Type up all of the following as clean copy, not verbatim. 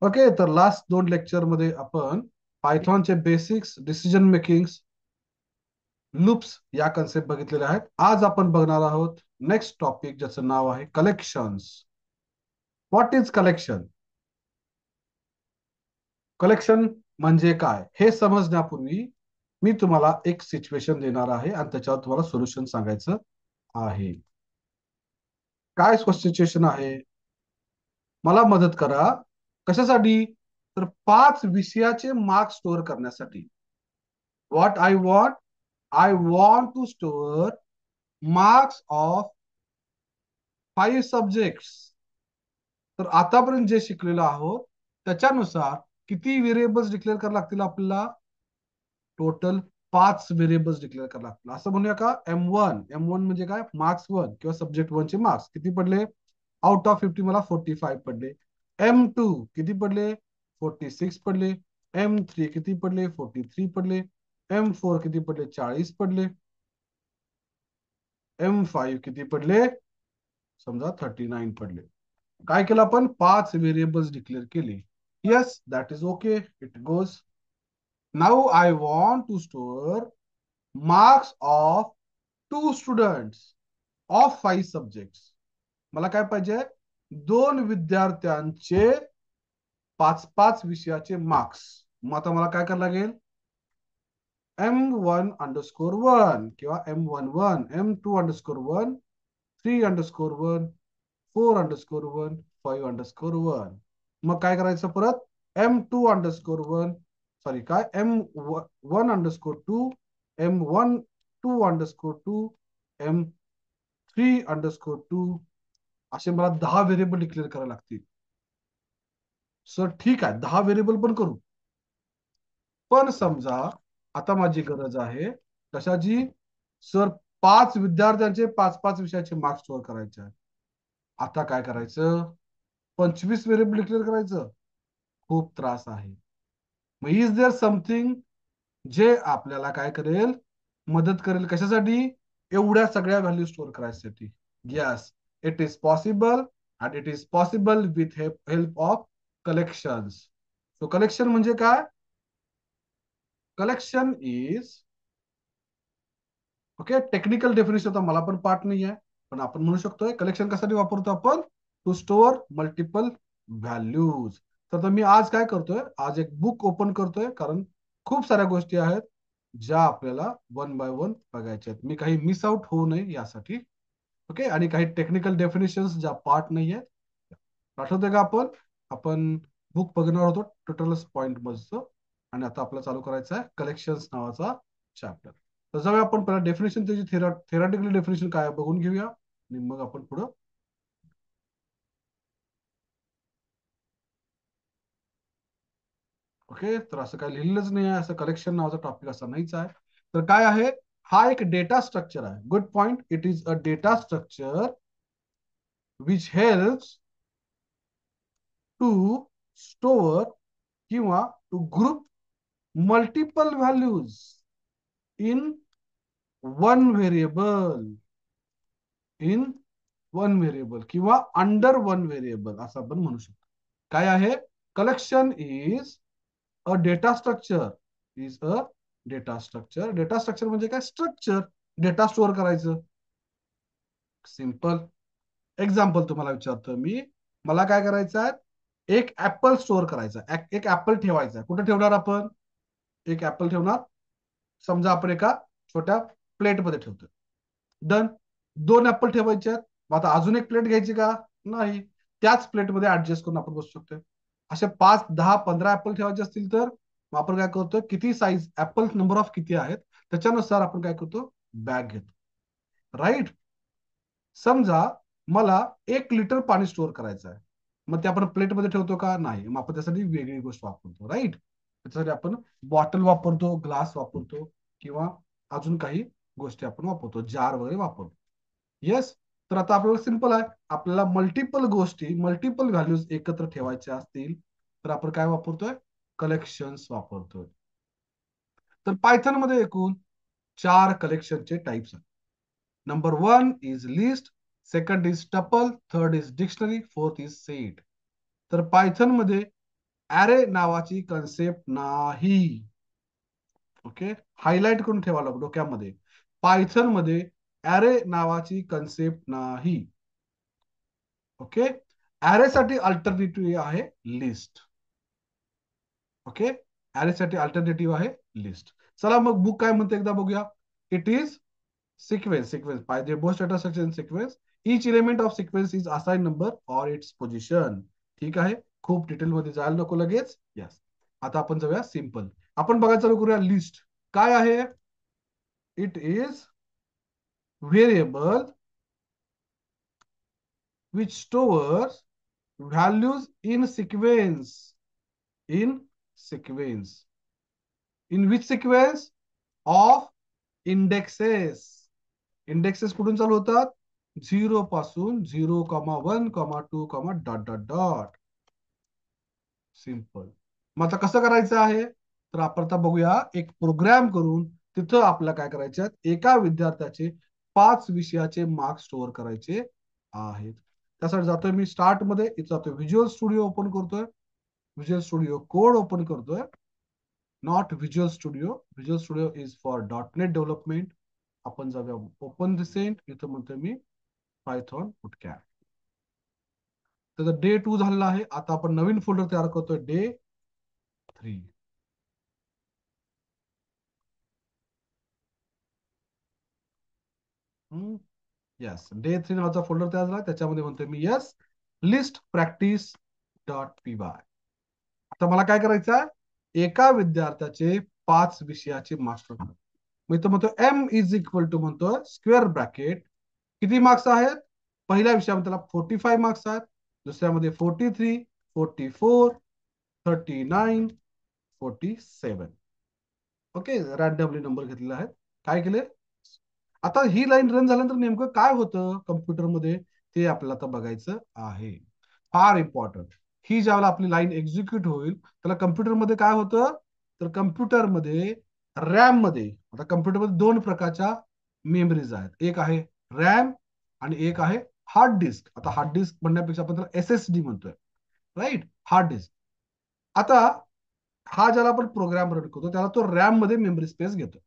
Okay, तर last 2 lecture मध्ये आपण पायथॉनचे बेसिक्स, डिसिजन मेकिंग, लूप्स या कन्सेप्ट बघितलेले आहेत. आज आपण बघणार आहोत नेक्स्ट टॉपिक, ज्याचं नाव आहे collections. What is collection? Collection म्हणजे काय हे समजण्यापूर्वी मी तुम्हाला एक सिच्युएशन देणार आहे आणि त्याच्यावर तुम्हाला सोल्युशन सांगायचं आहे. काय सिच्युएशन आहे? मला मदत करा. कशासाठी? तर 5 विषयाचे मार्क्स स्टोअर करण्यासाठी. What I want? I want to store marks of 5 subjects. तर आतापर्यंत जे शिकलेलो आहोत त्याच्यानुसार किती व्हेरिएबल्स डिक्लेअर करावे लागतील आपल्याला? टोटल 5 व्हेरिएबल्स डिक्लेअर करावे लागतील. असं म्हणूया का, एम वन म्हणजे काय? मार्क्स 1 किंवा सब्जेक्ट 1 चे मार्क्स किती पडले? आउट ऑफ 50 मला 45 पडले. M2 किती पडले? 46 पडले. M3 किती पडले? 43 पडले. M4 किती पडले? 40 पडले. M5 किती पडले? समजा 39 पडले. काय केलं आपण? 5 व्हेरिएबल्स डिक्लेअर केले. Yes, that is okay, it goes. Now I want to store marks of 2 students of 5 subjects. मला काय पाहिजे? 2 विद्यार्थ्यांचे 5 विषयाचे मार्क्स. मग आता मला काय करावं लागेल? M1_1 किंवा M11, M2_1, 3_1, 4_1, 5_1. मग काय करायचं परत? M2_1, सॉरी काय, M1_2, M12_2, M3_2, असे मला 10 व्हेरिएबल डिक्लेअर करावे लागतील. सर ठीक आहे, 10 व्हेरिएबल पण करू. पण समजा आता माझी गरज आहे कशाची? सर 5 विद्यार्थ्यांचे 5 विषयाचे मार्क्स स्टोअर करायचे आहेत. आता काय करायचं? 25 व्हेरिएबल डिक्लेअर करायचं. खूप त्रास आहे. मग इज देअर समथिंग जे आपल्याला काय करेल? मदत करेल. कशासाठी? एवढ्या सगळ्या व्हॅल्यू स्टोअर करायसाठी. Yes, it is possible, and it is possible with help of collections. So collection म्हणजे काय? Collection is, okay, technical definition तर मला पण पाठ नाही आहे, पण आपण म्हणू शकतोय कलेक्शन कशासाठी वापरतो आपण? To store multiple values. तर मी आज काय करतोय? आज एक बुक ओपन करतोय, कारण खूप साऱ्या गोष्टी आहेत ज्या आपल्याला 1 बाय 1 बघायच्या आहेत. मी काही मिस आउट होऊ नये यासाठी. ओके, आणि काही टेक्निकल डेफिनेशन ज्या पार्ट नाही आहेत. आठवतंय का आपण आपण बुक बघणार होतो टोटल पॉइंट मधचं, आणि आता आपल्याला चालू करायचं आहे कलेक्शन्स नावाचा चॅप्टर. तर जाऊया आपण पहिला डेफिनेशन, त्याची थेरॉटिकल डेफिनेशन काय आहे बघून घेऊया, आणि मग आपण पुढं. ओके, तर असं काय लिहिलेलंच नाही आहे, असं कलेक्शन नावाचा टॉपिक असा नाहीच आहे. तर काय आहे? हा एक डेटा स्ट्रक्चर आहे. Good point. It is a data structure which helps to store किंवा to group multiple values in 1 variable. In 1 variable किंवा अंडर 1 व्हेरिएबल असं आपण म्हणू शकतो. काय आहे? Collection is a data structure. Is a data structure. Data structure म्हणजे काय? स्ट्रक्चर, डेटा स्टोअर करायचं. सिंपल एक्झाम्पल तुम्हाला विचारतो मी. मला काय करायचं आहे? एक ऍपल स्टोअर करायचा, एक ऍपल ठेवायचा. कुठे ठेवणार आपण? एक ऍपल ठेवणार. समजा आपण एका छोट्या प्लेट मध्ये ठेवतो. डन. 2 ऍपल ठेवायचे आहेत. मग आता अजून एक प्लेट घ्यायची का? नाही. त्याच प्लेटमध्ये ऍडजस्ट करून आपण बसू शकतो. असे 5, 10, 15 ऍपल ठेवायचे असतील तर मग आपण काय करतो? किती साईज ऍपल नंबर ऑफ किती आहेत त्याच्यानुसार आपण काय करतो? बॅग घेतो. राईट. समजा मला 1 लिटर पाणी स्टोअर करायचं आहे. मग ते आपण प्लेटमध्ये ठेवतो का? नाही. मग आपण त्यासाठी वेगळी गोष्ट वापरतो. राईट. त्याच्यासाठी आपण बॉटल वापरतो, ग्लास वापरतो, किंवा अजून काही गोष्टी आपण वापरतो, जार वगैरे वापरतो. येस. तर आता आपल्याला सिंपल आहे. आपल्याला मल्टिपल गोष्टी, मल्टिपल व्हॅल्यूज एकत्र ठेवायच्या असतील तर आपण काय वापरतोय? कलेक्शन्स वापरतोय. तर पायथन मध्ये एकूण 4 कलेक्शनचे टाइप्स आहेत. Number 1 is list, second is tuple, third is dictionary, fourth is set. तर पायथन मध्ये ऍरे नावाची कन्सेप्ट नाही. ओके, हायलाइट करून ठेवा डोक्यामध्ये. पायथन मध्ये ऍरे नावाची कन्सेप्ट नाही. ओके, ऍरे साठी अल्टरनेटिव्ह आहे लिस्ट. ओके, ऍरे साठी अल्टरनेटिव्ह आहे लिस्ट. चला मग बुक काय म्हणते एकदा बघूया. It is sequence by the most data structure in sequence, each element of sequence is assigned number or its position. ठीक आहे, खूप डिटेल मध्ये जायला नको लगेच. यस, आता आपण जाऊया सिंपल. आपण बघायला चालू करूया लिस्ट काय आहे. It is variable which stores values in sequence. In sequence. In which sequence? Of indexes. Indexes कुठून चालू होतात? 0 पासून 0,1,2, डॉट डॉट डॉट. सिंपल. मग आता कसं करायचं आहे, तर आपण आता बघूया एक प्रोग्राम करून. तिथं आपल्याला काय करायचे आहेत, एका विद्यार्थ्याचे 5 विषयाचे मार्क्स स्टोअर करायचे आहेत. त्यासाठी जातोय मी स्टार्ट मध्ये, इथं जातोय व्हिज्युअल स्टुडिओ ओपन करतोय. व्हिज्युअल स्टुडिओ कोड ओपन करतोय. Not visual studio. Visual studio is for .NET development. आपण जाऊया ओपन रिसेंट. इथं म्हणतोय मी पायथॉन पुटकॅट. त्याचा डे 2 झालेला आहे. आता आपण नवीन फोल्डर तयार करतोय डे 3. येस, डे 3 नावाचा फोल्डर तयार झाला. त्याच्यामध्ये म्हणतोय मी येस लिस्ट प्रॅक्टिस .py. आता मला काय करायचं आहे, एका विद्यार्थ्याचे 5 विषयाचे मास्टर. मी तर म्हणतो एम इज इक्वल टू म्हणतो स्क्वेअर ब्रॅकेट. किती मार्क्स आहेत? पहिल्या विषयामध्ये त्याला 45 मार्क्स आहेत. दुसऱ्यामध्ये 43, 44, 39, 47. ओके, रॅन्डमली नंबर घेतलेले आहेत. काय केले, आता ही लाईन रन झाल्यानंतर नेमकं काय होतं कम्प्युटरमध्ये ते आपल्याला आता बघायचं आहे. फार इम्पॉर्टंट. ही ज्यावेळेला आपली लाईन एक्झिक्यूट होईल त्याला कम्प्युटरमध्ये काय होतं, तर कम्प्युटरमध्ये रॅम मध्ये, आता कम्प्युटरमध्ये 2 प्रकारच्या मेमरीज आहेत. एक आहे रॅम आणि एक आहे हार्ड डिस्क. आता हार्ड डिस्क म्हणण्यापेक्षा आपण त्याला SSD म्हणतोय, राईट, हार्ड डिस्क. आता हा ज्याला आपण प्रोग्राम रन करतो त्याला तो रॅम मध्ये मेमरी स्पेस घेतो,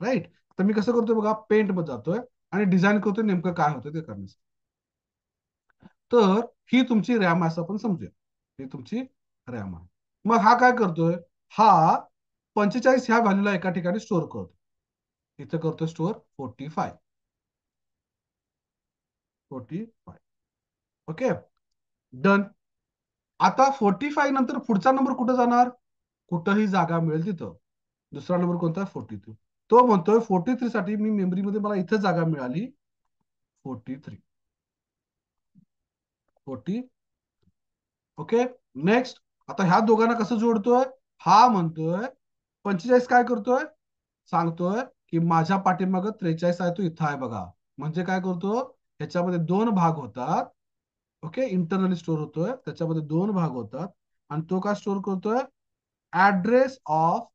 राईट. तर मी कसं करतोय बघा, पेंट मध्ये जातोय आणि डिझाईन करतोय नेमकं काय होतं ते करण्यासाठी. तर ही तुमची रॅम आहे असं आपण समजूया. ही तुमची रॅम आहे. मग हा काय करतोय, हा 45 ह्या व्हॅल्यूला एका ठिकाणी स्टोअर करतो. इथं करतोय स्टोअर 45. Okay, done. आता 45 नंतर पुढचा नंबर कुठं जाणार, कुठंही जागा मिळेल तिथं. दुसरा नंबर कोणता, 43. तो म्हणतोय 43 साठी मी मेमरीमध्ये मला इथं जागा मिळाली 43. 40. Okay, next. आता ह्या दोघांना कसं जोडतोय, हा म्हणतोय 45 काय करतोय, सांगतोय की माझ्या पाठीमागं 43 आहे तो इथं आहे बघा. म्हणजे काय करतो, ह्याच्यामध्ये 2 भाग होतात. ओके, इंटरनली स्टोअर होतोय, त्याच्यामध्ये 2 भाग होतात. आणि तो काय स्टोअर करतोय, ऍड्रेस ऑफ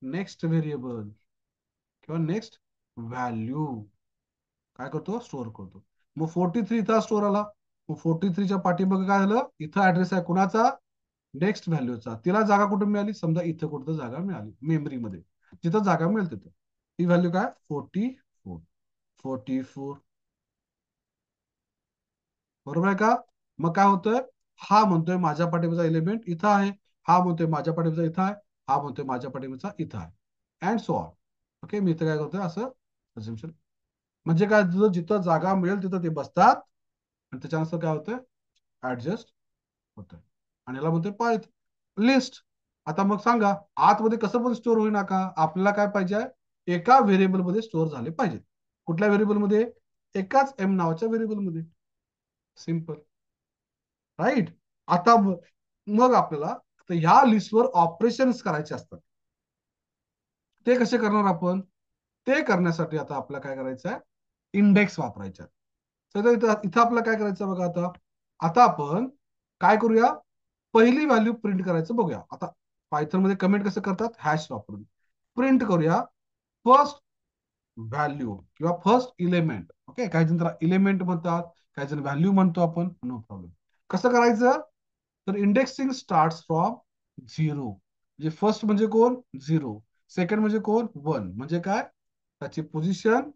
नेक्स्ट व्हेरिएबल किंवा नेक्स्ट व्हॅल्यू. काय करतो, स्टोअर करतो. मग 43 इथं स्टोअर आला. मग 43च्या पाठीमागे काय झालं, इथं ऍड्रेस आहे कुणाचा, नेक्स्ट व्हॅल्यूचा. तिला जागा कुठे मिळाली, समजा इथं कुठं जागा मिळाली मेमरीमध्ये, जिथं जागा मिळेल तिथं. ही व्हॅल्यू काय, 44. 44 बरोबर आहे का. मग काय होतंय, हा म्हणतोय माझ्या पाठीमागचा एलिमेंट इथं आहे, हा म्हणतोय माझ्या पाठीमागचा इथं आहे, हा म्हणतोय माझ्या पाठीमागचा इथं आहे, अँड सो ऑन. ओके, मी इथं काय करतोय असं अझम्पशन. म्हणजे काय, तुझं जिथं जागा मिळेल तिथं ते बसतात आणि त्याच्यानंतर काय होतं, ऍडजस्ट होतं. आणि याला म्हणतोय पायथ लिस्ट. आता मग सांगा आतमध्ये कसं पण स्टोअर होईना का, आपल्याला काय पाहिजे, एका व्हेरिएबल मध्ये स्टोअर झाले पाहिजे. कुठल्या व्हेरिएबल मध्ये, एकाच एम नावाच्या व्हेरिएबल मध्ये. Simple, right. आता मग आपल्याला ह्या लिस्टवर ऑपरेशन्स करायचे असतात. ते कसे करणार आपण, ते करण्यासाठी आता आपल्याला काय करायचं आहे, इंडेक्स वापरायचा. तर इथं आपल्याला काय करायचं बघा. आता आता आपण काय करूया, पहिली व्हॅल्यू प्रिंट करायचं बघूया. आता पायथन मध्ये कमेंट कसं करतात, हॅश वापरून प्रिंट करूया फर्स्ट व्हॅल्यू किंवा फर्स्ट इलेमेंट. ओके, काही जण त्याला इलेमेंट म्हणतात, काही जण व्हॅल्यू म्हणतो आपण, नो प्रॉब्लेम. कसं करायचं, तर इंडेक्सिंग स्टार्ट फ्रॉम 0. म्हणजे फर्स्ट म्हणजे कोण? 0. सेकंड म्हणजे कोण? 1. म्हणजे काय? त्याची पोझिशन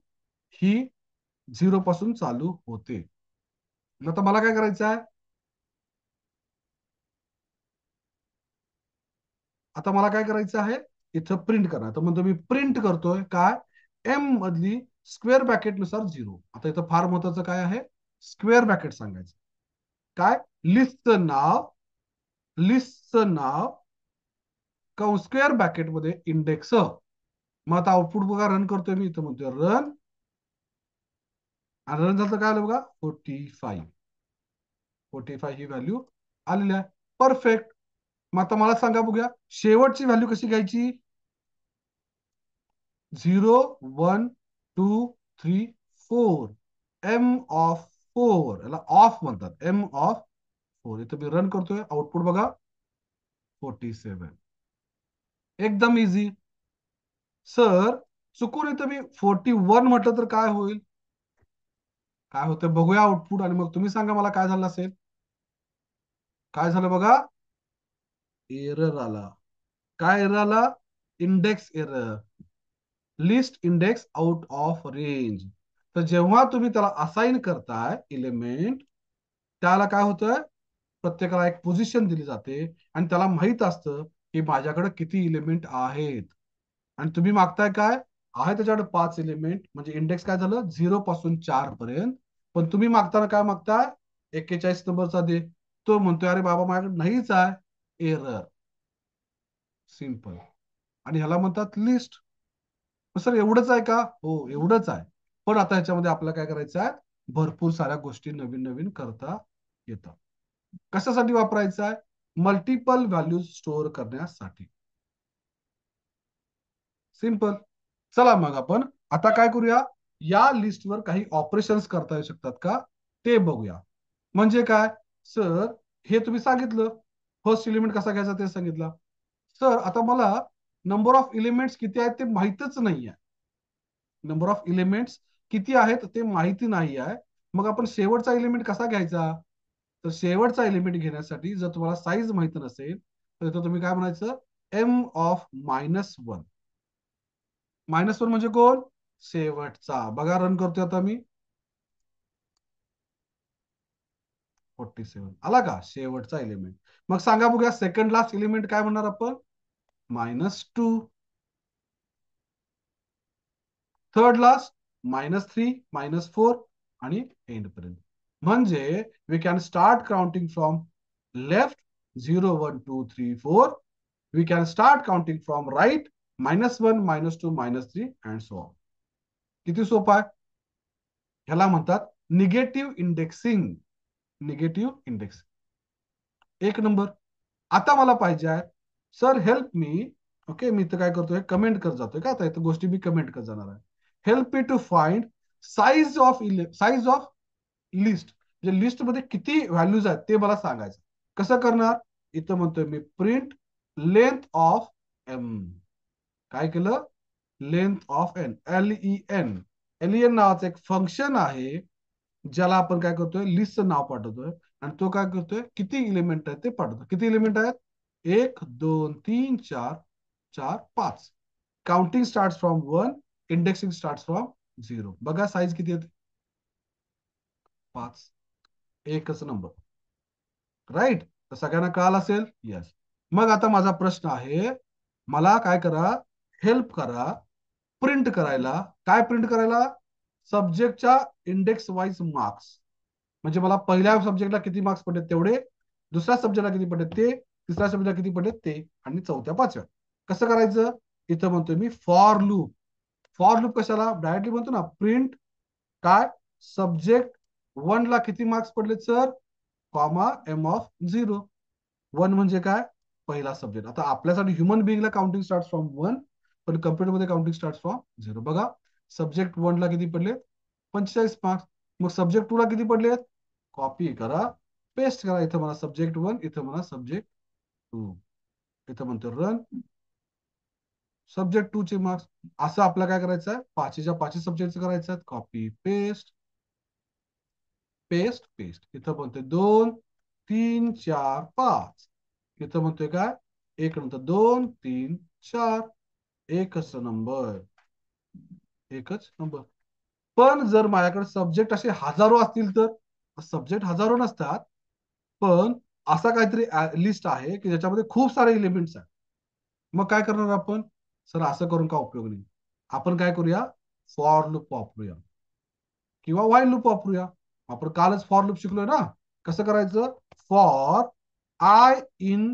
ही 0 पासून चालू होते. आता मला काय करायचं आहे? आता मला काय करायचं आहे? इथं प्रिंट करा. तर म्हणतो मी प्रिंट करतोय काय? एम मधली स्क्वेअर ब्रॅकेट नुसार 0. आता इथं फार महत्वाचं काय आहे? स्क्वेअर ब्रॅकेट सांगायचं. काय? लिस्टचं नाव, लिस्टचं नाव स्क्वेअर ब्रॅकेट मध्ये इंडेक्स. मग आता आउटपुट बघा, रन करतोय मी, इथं म्हणतोय रन. आणि रन झालं काय आलं बघा? 45 ही व्हॅल्यू आलेली आहे. परफेक्ट. मग आता मला सांगा बघूया, शेवटची व्हॅल्यू कशी घ्यायची? 0 1 2 3 4. एम ऑफ 4 याला ऑफ म्हणतात. M of 4. इथं मी रन करतोय, आउटपुट बघा 47. एकदम इझी. सर चुकून इथं मी 41 म्हटलं तर काय होईल? काय होतं बघूया आउटपुट, आणि मग तुम्ही सांगा मला काय झालं असेल. काय झालं बघा? एरर आला. काय एरर आला? Index error. List index out of range. तर जेव्हा तुम्ही त्याला असाइन करताय एलिमेंट, त्याला काय होतं? प्रत्येकाला एक पोझिशन दिली जाते आणि त्याला माहित असतं की माझ्याकडे किती एलिमेंट आहेत. आणि तुम्ही मागताय काय? आहे त्याच्याकडे 5 एलिमेंट, म्हणजे इंडेक्स काय झालं? 0 पासून 4 पर्यंत. पण तुम्ही मागताना काय मागताय? 41 नंबरचा दे. तो म्हणतोय अरे बाबा माझ्याकडे नाहीच आहे. एरर. सिंपल. आणि ह्याला म्हणतात लिस्ट. सर एवढंच आहे का? हो एवढंच आहे. पण आता ह्याच्यामध्ये आपल्याला काय करायचं आहे? भरपूर साऱ्या गोष्टी नवीन नवीन करता येतात. कशासाठी वापरायचं आहे? मल्टिपल व्हॅल्यूज स्टोअर करण्यासाठी. सिंपल. चला मग आपण आता काय करूया? या लिस्टवर काही ऑपरेशन्स करता येऊ शकतात का ते बघूया. म्हणजे काय? सर हे तुम्ही सांगितलं, फर्स्ट एलिमेंट कसा घ्यायचा ते सांगितलं. सर आता मला नंबर ऑफ एलिमेंट्स किती आहेत ते माहितच नाही आहे. नंबर ऑफ एलिमेंट्स किती आहेत ते माहिती नाही आहे. मग आपण शेवटचा एलिमेंट कसा घ्यायचा? तर शेवटचा एलिमेंट घेण्यासाठी जर तुम्हाला साईज माहित नसेल तर इथं तुम्ही काय म्हणायचं? M of -1. -1 म्हणजे कोण? शेवटचा. बघा रन करतोय आता मी. 47 आला का? शेवटचा एलिमेंट. मग सांगा बघूया सेकंड लास्ट एलिमेंट काय म्हणणार आपण? -2. थर्ड लास्ट -3 -4 आणि एंड पर्यंत. म्हणजे we can start counting from left 0 1 2 3 4. We can start counting from right -1 -2 -3 and so on. किती सोपं आहे? ह्याला म्हणतात निगेटिव्ह इंडेक्सिंग. Negative indexing. एक नंबर. आता मला पाहिजे आहे सर हेल्प मी. ओके मी इथं काय करतोय? कमेंट करत जातोय का? आता इथं गोष्टी मी कमेंट करत जाणार आहे. Help me to find size of list. म्हणजे लिस्ट मध्ये किती व्हॅल्यूज आहेत ते मला सांगायचं. कसं करणार? इथं म्हणतोय मी प्रिंट लेंथ ऑफ एम. काय केलं? Length of N. LEN. LEN नावाचं एक फंक्शन आहे ज्याला आपण काय करतोय? लिस्टचं नाव पाठवतोय. आणि तो काय करतोय? किती एलिमेंट आहेत ते पाठवतो. किती एलिमेंट आहेत? 1 2 3 4 4 5. Counting start from 1. Indexing start from 0. बघा साईज किती येते? 5. एकच नंबर. राईट. तर सगळ्यांना कळालं असेल? येस. मग आता माझा प्रश्न आहे, मला काय करा? हेल्प करा प्रिंट करायला. काय प्रिंट करायला? सब्जेक्टच्या इंडेक्स वाईज मार्क्स. म्हणजे मला पहिल्या सब्जेक्टला किती मार्क्स पडले तेवढे, दुसऱ्या सब्जेक्टला किती पडले ते, तिसऱ्या सब्जेक्टला किती पडले ते, आणि चौथ्या पाचव्या. कसं करायचं? इथं म्हणतोय me for loop. For loop कशाला? डायरेक्टली म्हणतो ना प्रिंट काय? सब्जेक्ट 1 ला किती मार्क्स पडले सर? Comma M of 0. 1 म्हणजे काय? पहिला सब्जेक्ट. आता आपल्यासाठी ह्युमन बिंगला काउंटिंग स्टार्ट फ्रॉम 1, पण कम्प्युटरमध्ये काउंटिंग स्टार्ट फ्रॉम 0. बघा सब्जेक्ट 1 ला किती पडले? 45 मार्क्स. मग सब्जेक्ट 2 ला किती पडलेत? कॉपी करा, पेस्ट करा. इथं मला सब्जेक्ट 1, इथं मला सब्जेक्ट 2. इथं म्हणतो रन. सब्जेक्ट 2 चे मार्क्स. असं आपल्याला काय करायचं आहे? पाचीच्या पाचही सब्जेक्टचं करायचं आहे. Copy paste paste paste. इथं म्हणते 2 3 4 5. इथं म्हणतोय काय, एक नंतर 2 3 4. एकच नंबर, एकच नंबर. पण जर माझ्याकडे सब्जेक्ट असे हजारो असतील तर, सब्जेक्ट हजारो नसतात, पण असा काहीतरी लिस्ट आहे की ज्याच्यामध्ये खूप सारे एलिमेंट्स आहेत. मग काय करणार आपण? सर असं करून का उपयोग नाही, आपण काय करूया, फॉर लूप वापरूया किंवा व्हाईल लूप वापरूया. आपण कालच फॉर लूप शिकलोय ना. कसं करायचं, for I in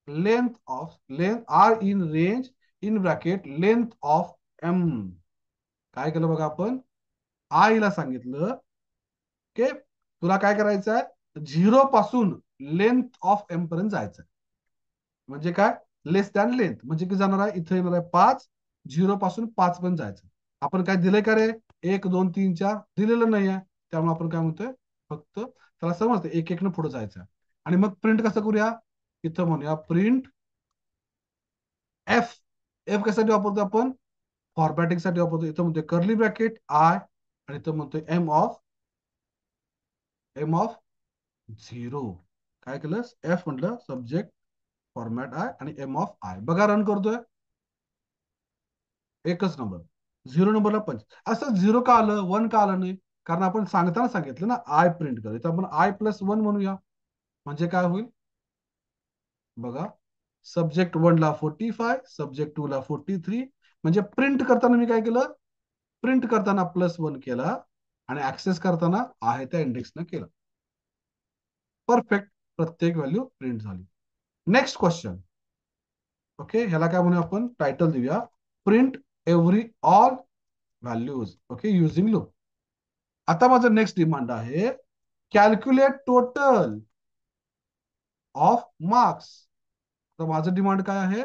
length of length are in range in bracket length of M. काय केलं बघा आपण, आईला सांगितलं की तुला काय करायचं आहे, 0 पासून लेंथ ऑफ एम पर्यंत जायचं. म्हणजे काय, लेस दॅन लेंथ, म्हणजे की जाणार आहे इथे येणार आहे 5, 0 पासून 5 पर्यंत जायचं. आपण काय दिलंय का रे, 1 2 3 4 दिलेलं नाही आहे. त्यामुळे आपण काय म्हणतोय, फक्त त्याला समजतं एक एक न पुढे जायचं. आणि मग प्रिंट कसं करूया, इथं म्हणूया प्रिंट एफ. एफ कशासाठी वापरतो आपण, फॉर्मॅटिंग साठी वापरतो. इथं म्हणतोय कर्ली ब्रॅकेट आय, आणि इथं म्हणतोय एम ऑफ 0. काय केलं, एफ म्हटलं सब्जेक्ट फॉर्मॅट आय आणि एम ऑफ आय. बघा रन करतोय, एकच नंबर. 0 नंबरला पंच. असं 0 का आलं, 1 का आलं नाही, कारण आपण सांगताना सांगितलं ना आय प्रिंट कर. इथं आपण I+1 म्हणूया. म्हणजे काय होईल बघा, सब्जेक्ट 1 ला 45, सब्जेक्ट 2 ला 43. म्हणजे प्रिंट करताना मी काय केलं, प्रिंट करताना +1 केला आणि ऍक्सेस करताना आहे त्या इंडेक्सनं केलं. परफेक्ट, प्रत्येक व्हॅल्यू प्रिंट झाली. Next question. ओके, ह्याला काय म्हणूया आपण, टायटल देऊया, print every all values. Okay, using loop. आता माझं नेक्स्ट डिमांड आहे, कॅल्क्युलेट टोटल ऑफ मार्क्स. तर माझं डिमांड काय आहे,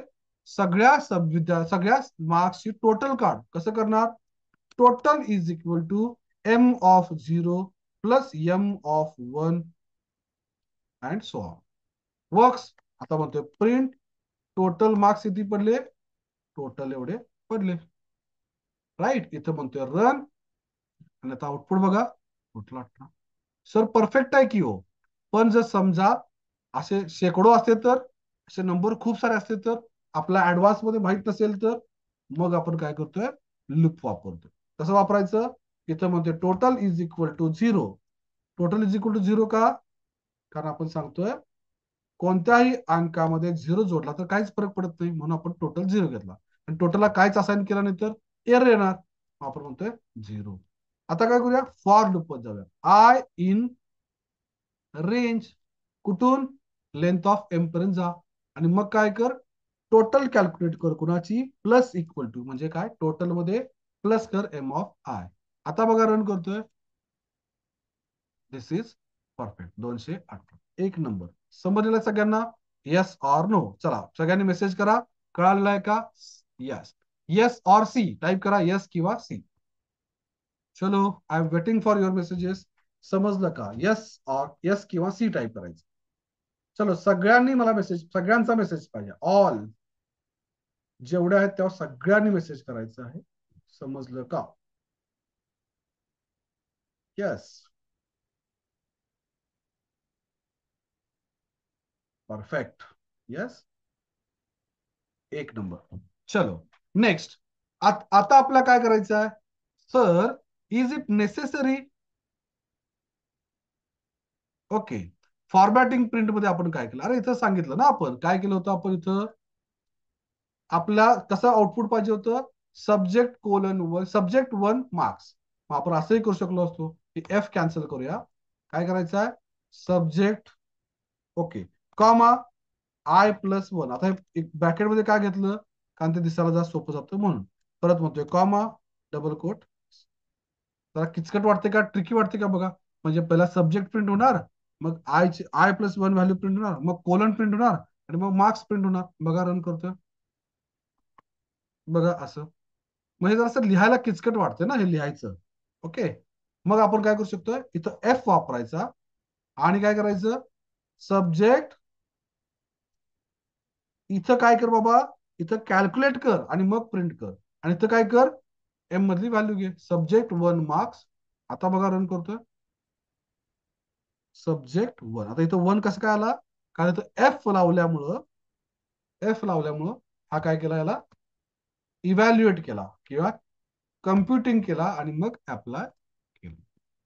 सगळ्या मार्क्सची टोटल काढ. कसं करणार, total is equal to M of 0 plus M of 1 and so on. Works. आता म्हणतोय प्रिंट टोटल मार्क्स किती पडले, टोटल एवढे पडले. राईट. इथं म्हणतोय रन, आणि आता आउटपुट बघा, कुठला सर परफेक्ट आहे की हो. पण जर समजा असे शेकडो असते तर, असे नंबर खूप सारे असते तर, आपला ऍडव्हान्स मध्ये माहित नसेल तर, मग आपण काय करतोय, लूप वापरतोय. कसं वापरायचं, इथं म्हणतोय total is equal to 0. Total is equal to 0 का, कारण आपण सांगतोय कोणत्याही अंकामध्ये 0 जोडला तर काहीच फरक पडत नाही, म्हणून आपण टोटल 0 घेतला. आणि टोटलला काहीच असाइन केला नाही तर एरर येणार, आपण म्हणतोय 0. आता काय करूया, फॉर लूप मध्ये जाऊया. आय इन रेंज, कुठून, लेंथ ऑफ एम पर्यंत जा, आणि मग काय कर, टोटल कॅल्क्युलेट कर कुणाची, प्लस इक्वल टू, म्हणजे काय, टोटल मध्ये प्लस कर एम ऑफ आय. आता बघा रन करतोय, दिस इज परफेक्ट. 218, एक नंबर. समजलेलं सगळ्यांना, येस ऑर नो. चला सगळ्यांनी मेसेज करा, कळालेलं आहे का, yes, yes or C type करा, येस किंवा सी. चलो, I am waiting for your messages. समजलं का, येस ऑर येस किंवा सी टाइप करायचं. चलो सगळ्यांनी मला मेसेज, सगळ्यांचा मेसेज पाहिजे, ऑल जेवढे आहेत तेव्हा सगळ्यांनी मेसेज करायचं आहे. समजलं का, येस, परफेक्ट, येस, एक नंबर. चलो नेक्स्ट. आता आपल्याला काय करायचं आहे, sir is it necessary. Okay, formatting print मध्ये आपण काय केलं, अरे इथं सांगितलं ना, आपण काय केलं होतं, आपण इथं आपला कसं आउटपुट पाहिजे होतं, सब्जेक्ट 1 मार्क्स. मग आपण असंही करू शकलो असतो की एफ कॅन्सल करूया. काय करायचं आहे, सब्जेक्ट, ओके, कॉमा I+1. आता ब्रॅकेट मध्ये काय घेतलं, कारण ते दिसायला जास्त सोपं जातं म्हणून. परत म्हणतोय कॉमा, डबल कोट. जरा किचकट वाटते का, ट्रिकी वाटते का बघा. म्हणजे पहिला सब्जेक्ट प्रिंट होणार, मग I+1 व्हॅल्यू प्रिंट होणार, मग कोलन प्रिंट होणार, आणि मग मार्क्स प्रिंट होणार. बघा रन करतोय, बघा असं. म्हणजे जरासं लिहायला किचकट वाटतं ना हे लिहायचं. ओके, मग आपण काय करू शकतोय, इथं एफ वापरायचा, आणि काय करायचं, सब्जेक्ट, इथं काय कर बाबा, इथं कॅल्क्युलेट कर आणि मग प्रिंट कर, आणि इथं काय कर, एम मधली व्हॅल्यू घे, सब्जेक्ट 1 मार्क्स. आता बघा रन करतोय, सब्जेक्ट 1. आता इथं 1 कसं काय आला, कारण इथं एफ लावल्यामुळं हा काय केला, याला इव्हॅल्युएट केला किंवा कम्प्युटिंग केला आणि मग अप्लाय केलं.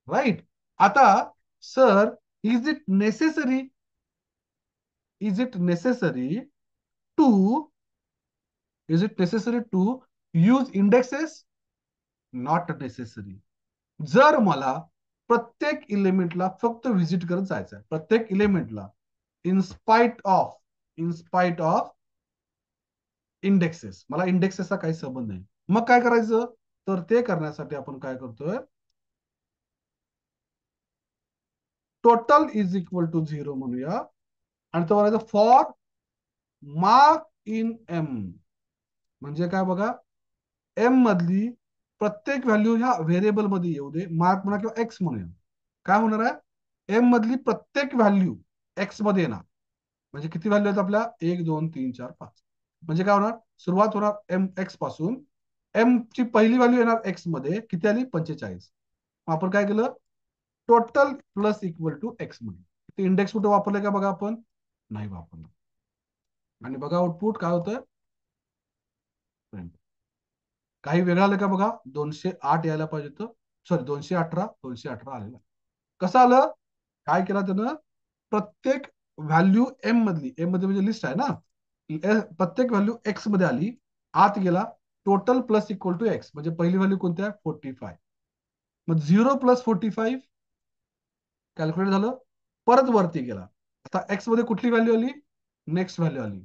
राईट. आता sir, is it necessary is it necessary to is it necessary to use indexes? Not necessary. जर मला प्रत्येक इलेमेंटला फक्त व्हिजिट करत जायचं आहे, प्रत्येक इलेमेंटला, इन स्पाइट ऑफ इंडेक्सेस, मला इंडेक्सेसचा काही संबंध नाही, मग काय करायचं? तर ते करण्यासाठी आपण काय करतोय, टोटल इज इक्वल टू 0 म्हणूया आणि तो म्हणायचं फॉर मार्क इन एम. म्हणजे काय बघा, एम मधली प्रत्येक व्हॅल्यू ह्या व्हेरिएबल मध्ये येऊ दे, मार्क म्हणा किंवा एक्स म्हणूया. काय होणार आहे, एम मधली प्रत्येक व्हॅल्यू एक्स मध्ये येणार. म्हणजे किती व्हॅल्यू आहेत आपल्या, 1 2 3 4 5. म्हणजे काय होणार, सुरुवात होणार एम एक्स पासून, एम ची पहिली व्हॅल्यू येणार एक्स मध्ये, किती आली, 45. आपण काय केलं, total plus equal to X मध्ये. इंडेक्स कुठे वापरले का बघा, आपण नाही वापरलं. आणि बघा आउटपुट काय होतं, काही वेगळं आलं का बघा, 208 यायला पाहिजे होतं, सॉरी 218 आलेलं. कसं आलं, काय केलं त्यानं, प्रत्येक व्हॅल्यू एम मध्ये म्हणजे लिस्ट आहे ना, प्रत्येक व्हॅल्यू एक्स मध्ये आली, आत गेला, total plus equal to X, म्हणजे पहिली व्हॅल्यू कोणती आहे, 45. मग 0 प्लस 45 कॅल्क्युलेट झालं, परत वरती गेला. आता एक्स मध्ये कुठली व्हॅल्यू आली, नेक्स्ट व्हॅल्यू आली.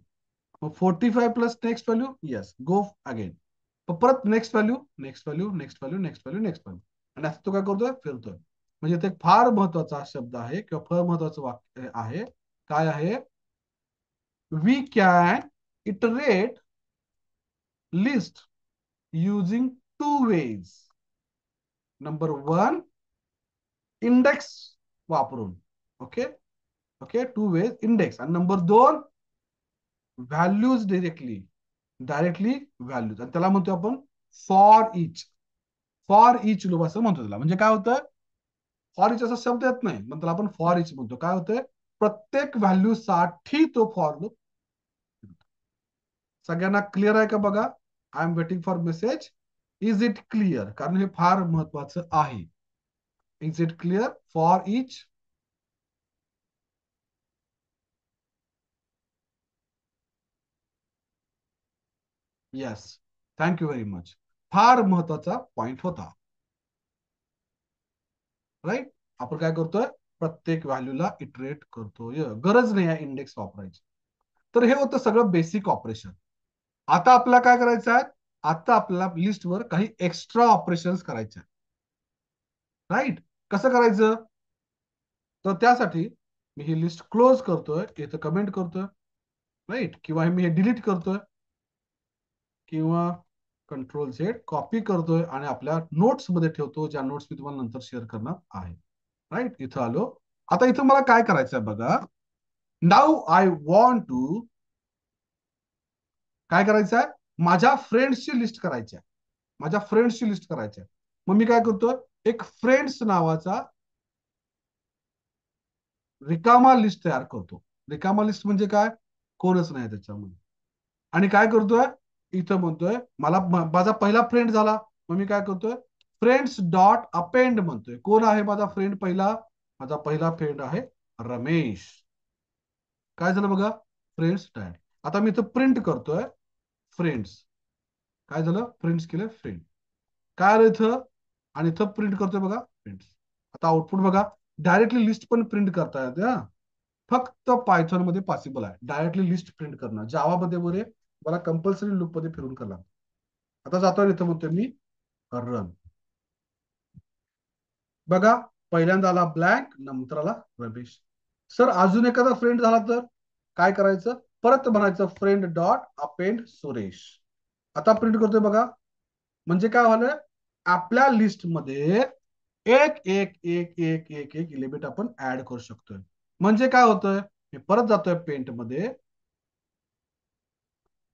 मग 45 plus next value, yes, go again. परत next value, next value, next value, next value, next value, आणि असं तो काय करतोय, फिरतोय. म्हणजे ते फार महत्वाचा शब्द आहे किंवा फार महत्वाचं वाक्य आहे. काय आहे, we can iterate list using 2 ways. Number 1, index वापरून. Okay okay, 2 ways, index. आणि नंबर 2, व्हॅल्यूज डायरेक्टली व्हॅल्यूज, आणि त्याला म्हणतो आपण फॉर इच लूप असं म्हणतो त्याला. म्हणजे काय होतं, फॉर इच असा शब्द येत नाही, पण त्याला आपण फॉर इच म्हणतो. काय होतंय, प्रत्येक व्हॅल्यू साठी तो फॉर लूप. सगळ्यांना क्लिअर आहे का बघा, I am waiting for message. Is it clear, कारण हे फार महत्वाचं आहे. Is it clear, for each? Yes, thank you very much. फार महत्वाचा पॉइंट होता. राईट. आपण काय करतोय, प्रत्येक व्हॅल्यूला इटरेट करतोय, गरज नाही आहे इंडेक्स वापरायची. तर हे होतं सगळं बेसिक ऑपरेशन. आता आपल्याला काय करायचं आहे, आता आपल्याला लिस्टवर काही एक्स्ट्रा ऑपरेशन्स करायचे आहेत. राईट. कसं करायचं, तर त्यासाठी मी ही लिस्ट क्लोज करतोय, इथं कमेंट करतोय, राईट, किंवा मी हे डिलीट करतोय, किंवा कंट्रोल Z कॉपी करतोय आणि आपल्या नोट्स मध्ये ठेवतो, ज्या नोट्स मी तुम्हाला नंतर शेअर करणार आहे. राईट, इथं आलो. आता इथं मला काय करायचं आहे बघा, नाऊ आय वॉन्ट टू, काय करायचं आहे, माझ्या फ्रेंड्सची लिस्ट करायची आहे, मग मी काय करतो, एक फ्रेंड्स नावाचा रिकामा लिस्ट तयार करतो. रिकामा लिस्ट म्हणजे काय, कोणच नाही त्याच्यामध्ये. आणि काय करतोय, इथं म्हणतोय मला माझा पहिला फ्रेंड झाला, मग मी काय करतोय, फ्रेंड्स डॉट अपेंड म्हणतोय. कोण आहे माझा फ्रेंड पहिला, माझा पहिला फ्रेंड आहे रमेश. काय झालं बघा, फ्रेंड्स डॅड. आता मी इथं प्रिंट करतोय फ्रेंड्स. काय झालं, प्रिंट केलं फ्रेंड. काय आलं इथं, आणि इथं प्रिंट करतोय बघा फ्रेंड्स. आता आउटपुट बघा, डायरेक्टली लिस्ट पण प्रिंट करता येते हा, फक्त पायथॉन मध्ये पॉसिबल आहे डायरेक्टली लिस्ट प्रिंट करणं. जावा मध्ये वगैरे मला कंपल्सरी लूप मध्ये फिरून करा. आता जातो इथं म्हणतोय मी रन. बघा, पहिल्यांदा आला ब्लँक, नंतर आला रमेश. सर अजून एखादा फ्रेंड झाला तर काय करायचं, परत म्हणायचं फ्रेंड डॉट अपेंड सुरेश. आता प्रिंट करतोय बघा, म्हणजे काय झालं, आपल्या लिस्ट मध्ये एक एक एक एक एक एक एलिमेंट आपण ऍड करू शकतोय. म्हणजे काय होतंय, मी परत जातोय पेंट मध्ये,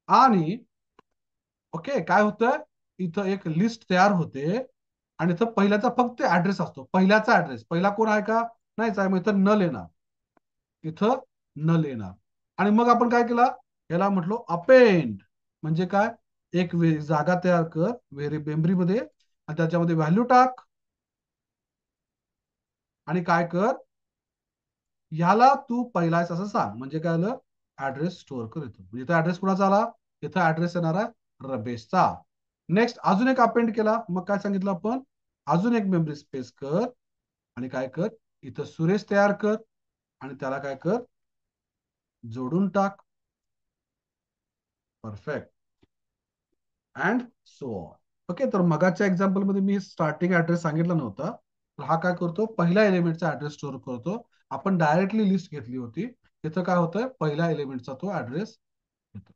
आणि ओके, काय होतं, इथं एक लिस्ट तयार होते, आणि इथं पहिल्याचा फक्त ऍड्रेस असतो, पहिल्याचा ऍड्रेस. पहिला कोण आहे का, नाहीच आहे, मग इथं नल येणार, इथं नल येणार. आणि मग आपण काय केला, याला म्हटलो अपेंड. म्हणजे काय, एक जागा तयार कर मेमरी मध्ये, आणि त्याच्यामध्ये व्हॅल्यू टाक, आणि काय कर, ह्याला तू पहिलाच असं सांग. म्हणजे काय आलं, ऍड्रेस स्टोअर कर येतो. म्हणजे इथं ऍड्रेस कुणाचा आला, इथं ऍड्रेस येणार आहे रमेशचा. नेक्स्ट अजून एक अपेंड केला, मग काय सांगितलं आपण, अजून एक मेमरी स्पेस कर, आणि काय कर, इथं सुरेश तयार कर, आणि त्याला काय कर, जोडून टाक. Perfect. And so on. Okay, तर मगाच्या एक्झाम्पल मध्ये मी स्टार्टिंग ऍड्रेस सांगितला नव्हता, तर हा काय करतो, पहिल्या एलिमेंटचा ऍड्रेस स्टोअर करतो. आपण डायरेक्टली लिस्ट घेतली होती, तिथं काय होतं, पहिल्या एलिमेंटचा तो ऍड्रेस येतो.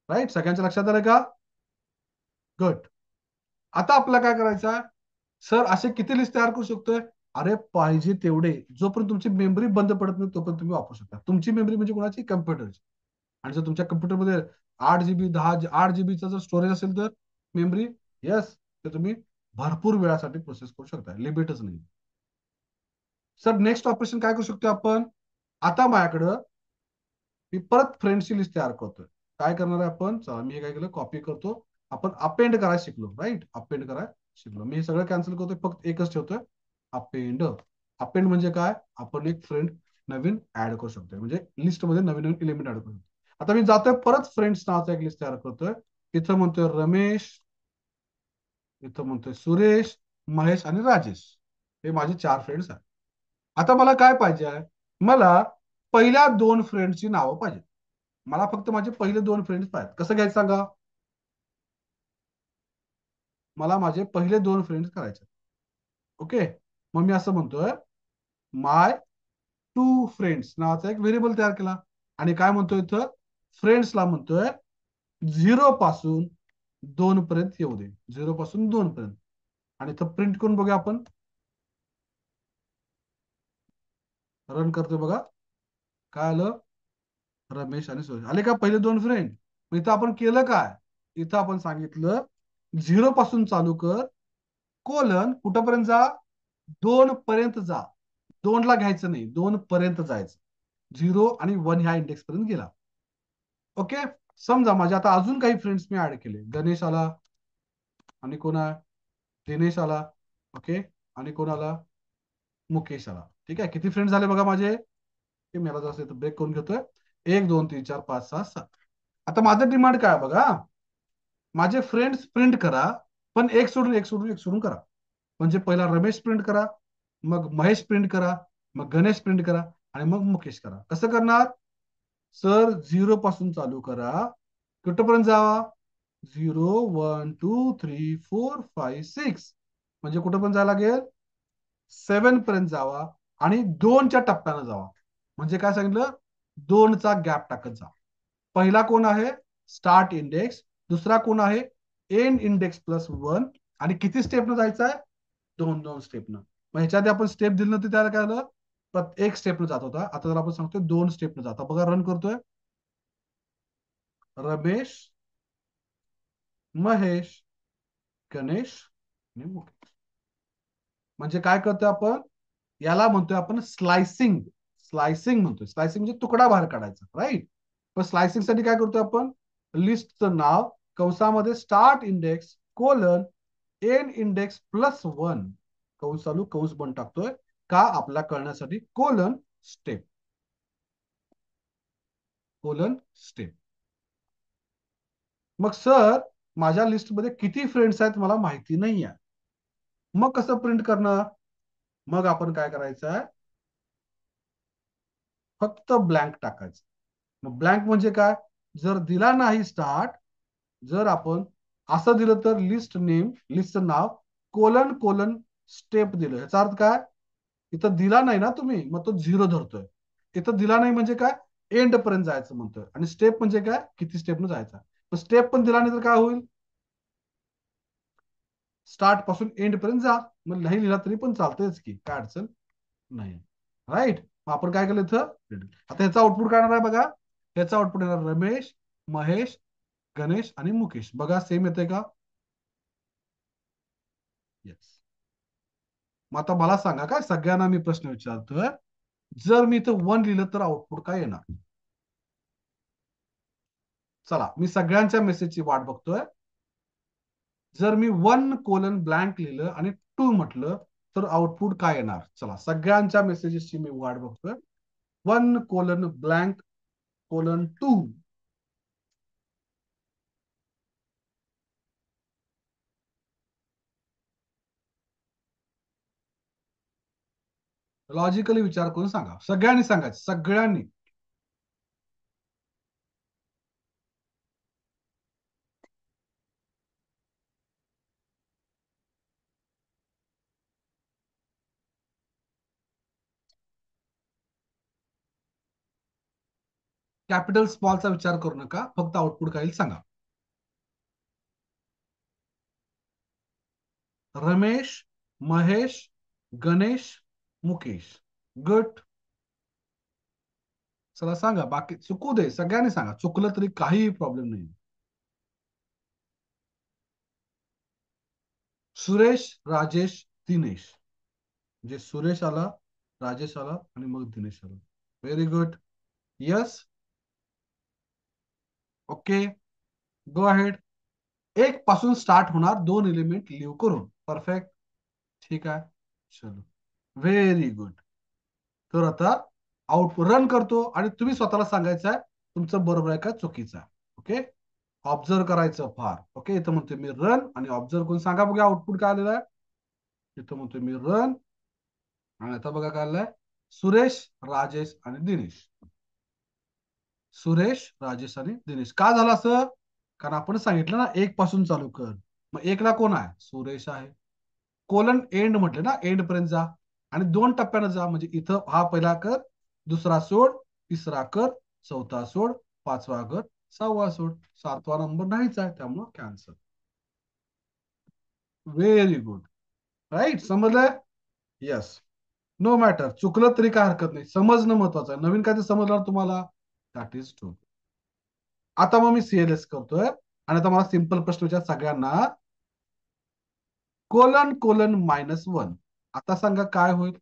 राईट, सगळ्यांच्या लक्षात आलं का? गुड. आता आपल्याला काय करायचं, सर असे किती लिस्ट तयार करू शकतोय? अरे पाहिजे तेवढे, जोपर्यंत तुमची मेमरी बंद पडत नाही तोपर्यंत तुम्ही वापरू शकता. तुमची मेमरी म्हणजे कोणाची, कम्प्युटरची. आणि जर तुमच्या कम्प्युटरमध्ये 8 GB 8 GB जर स्टोरेज असेल तर मेमरी, येस, तर तुम्ही भरपूर वेळासाठी प्रोसेस करू शकता, लिमिटच नाही. सर नेक्स्ट ऑपरेशन काय करू शकतो आपण, आता माझ्याकडं मी परत फ्रेंड्सची लिस्ट तयार करतोय. काय करणार आहे आपण, चला मी हे काय केलं, कॉपी करतो. आपण अपेंड करायला शिकलो, राईट, अपेंड करायला शिकलो. मी हे सगळं कॅन्सल करतोय, फक्त एकच ठेवतोय, अपेंड. अपेंड म्हणजे काय, आपण एक फ्रेंड नवीन ऍड करू शकतो, म्हणजे लिस्टमध्ये नवीन नवीन एलिमेंट ऍड करू शकतो. आता मी जातोय परत फ्रेंड्स नावाचा एक लिस्ट तयार करतोय. इथं म्हणतोय रमेश, इथं म्हणतोय सुरेश, महेश आणि राजेश, हे माझे 4 फ्रेंड्स आहेत. आता मला काय पाहिजे आहे, मला पहिल्या 2 फ्रेंड्सची नावं पाहिजे. मला फक्त माझे पहिले 2 फ्रेंड्स पाहिजेत. कसं घ्यायचं सांगा, मला माझे पहिले 2 फ्रेंड्स करायचे. ओके, मग मी असं म्हणतोय, माय 2 फ्रेंड्स नावाचा एक व्हेरिएबल तयार केला. आणि काय म्हणतोय इथं, फ्रेंड्सला म्हणतोय 0 पासून 2 पर्यंत येऊ दे, 0 पासून 2 पर्यंत. आणि इथं प्रिंट करून बघूया आपण, रन करतोय बघा, काय आलं, रमेश आणि सुरेश आले का, पहिले 2 फ्रेंड. इथं आपण केलं काय, इथं आपण सांगितलं 0 पासून चालू कर, कोलन कुठपर्यंत जा, 2 पर्यंत जा. 2ला घ्यायचं नाही, 2 पर्यंत जायचं. 0 आणि 1 ह्या इंडेक्स पर्यंत गेला. ओके, समजा माझे आता अजून काही फ्रेंड्स मी ऍड केले, गणेश आला, आणि कोण आहे, दिनेश आला, ओके, आणि कोण आला, मुकेश आला. ठीक आहे, किती फ्रेंड झाले बघा माझे, की मला जसं ब्रेक करून घेतोय, 1 2 3 4 5 6 7. आता माझं डिमांड काय आहे बघा, माझे फ्रेंड्स प्रिंट करा, पण एक सोडून एक सोडून एक सोडून करा. म्हणजे पहिला रमेश प्रिंट करा, मग महेश प्रिंट करा, मग गणेश प्रिंट करा, आणि मग मुकेश करा. कसं करणार, सर 0 पासून चालू करा, कुठपर्यंत जावा, 0 1 2 3 4 5 6, म्हणजे कुठं पण जायला लागेल, 7 पर्यंत जावा, आणि 2च्या टप्प्यानं जावा. म्हणजे काय सांगितलं, 2चा गॅप टाकत जा. पहिला कोण आहे, स्टार्ट इंडेक्स, दुसरा कोण आहे, एंड इंडेक्स +1, आणि किती स्टेपनं जायचं आहे, 2 2 स्टेपनं. मग ह्याच्या आधी आपण स्टेप दिली नव्हती, त्याला काय झालं, प्रत्येक स्टेपनं जात होता. आता जर आपण सांगतोय 2 स्टेपनं जाता, बघा रन करतोय, रमेश, महेश, गणेश आणि मुकेश. म्हणजे काय करतोय आपण, याला म्हणतोय आपण स्लायसिंग. स्लायसिंग म्हणतोय, स्लायसिंग म्हणजे तुकडा बाहेर काढायचा, राईट. पण स्लायसिंग साठी काय करतोय आपण, लिस्टचं नाव कंसामध्ये start index colon N index +1, कंस चालू कंस बंद टाकतोय, का आपल्याला कळण्यासाठी, कोलन स्टेप, कोलन स्टेप. मग सर माझ्या लिस्टमध्ये किती फ्रेंड्स आहेत मला माहिती नाही आहे, मग कसं प्रिंट करणार, मग आपण काय करायचं आहे, फक्त ब्लँक टाकायचं. मग ब्लँक म्हणजे काय, जर दिला नाही स्टार्ट, जर आपण असं दिलं तर लिस्ट नेम, लिस्टचं नाव कोलन कोलन स्टेप दिलं, याचा अर्थ काय, इथं दिला नाही ना तुम्ही, मग तो 0 धरतोय. इथं दिला नाही म्हणजे काय, एंड पर्यंत जायचं म्हणतोय. आणि स्टेप म्हणजे काय, किती स्टेपनं जायचं. स्टेप पण दिला नाही तर काय होईल, स्टार्ट पासून एंड पर्यंत जा. मग नाही लिहिला तरी पण चालतंयच की, काय अडचण नाही, राईट. मग आपण काय केलं इथं, आता ह्याचा आउटपुट काय येणार आहे बघा, ह्याचा आउटपुट येणार रमेश, महेश, गणेश आणि मुकेश. बघा सेम येते का, येस. मग आता मला सांगा, काय सगळ्यांना मी प्रश्न विचारतोय, जर मी इथं 1 लिहिलं तर आउटपुट काय येणार? चला, मी सगळ्यांच्या मेसेजची वाट बघतोय. जर मी 1:ब्लँक लिहिलं आणि 2 म्हटलं तर आउटपुट काय येणार? चला, सगळ्यांच्या मेसेजेसची मी वाट बघतोय. 1:ब्लँक:2. लॉजिकली विचार करून सांगा, सगळ्यांनी सांगायचं, सगळ्यांनी. कॅपिटल स्मॉलचा विचार करू नका, फक्त आउटपुट काय येईल सांगा. रमेश, महेश, गणेश, मुकेश. गुड. चला सांगा, बाकी चुकू दे, सगळ्यांनी सांगा, चुकलं तरी काही प्रॉब्लेम नाही. सुरेश, राजेश, दिनेश. म्हणजे सुरेश आला, राजेश आला आणि मग दिनेश आला. Very good. Yes. Okay. Go ahead. एक पासून स्टार्ट होणार 2 एलिमेंट लिव्ह करून. परफेक्ट. ठीक आहे. चलो. Very good. तर आता आउटपुट रन करतो आणि तुम्ही स्वतःला सांगायचं आहे तुमचं बरोबर आहे का चुकीचं आहे. ओके. ऑब्झर्व करायचं फार. ओके. इथं म्हणतोय मी रन आणि ऑब्झर्व करून सांगा बघा आउटपुट काय आलेलं आहे. इथं म्हणतोय मी रन आणि आता बघा काय आलंय. सुरेश, राजेश आणि दिनेश. सुरेश, राजेश आणि दिनेश. का झालं असं? कारण आपण सांगितलं ना, एक पासून चालू कर. मग एकला कोण आहे? सुरेश आहे. कोलन एंड म्हटलं ना, एंड पर्यंत जा आणि 2 टप्प्यानं जा. म्हणजे इथं हा पहिला कर, दुसरा सोड, तिसरा कर, चौथा सोड, पाचवा कर, 6वा सोड. 7वा नंबर नाहीच आहे, त्यामुळे कॅन्सल. Very good. राईट. समजलं? येस. नो मॅटर, चुकलं तरी काय हरकत नाही, समजणं महत्वाचं आहे. नवीन काय ते समजणार तुम्हाला, दॅट इज ट्रू. आता मग मी सीएलएस करतोय आणि आता मला सिंपल प्रश्न विचार सगळ्यांना. Colon colon -1. आता सांगा काय होईल?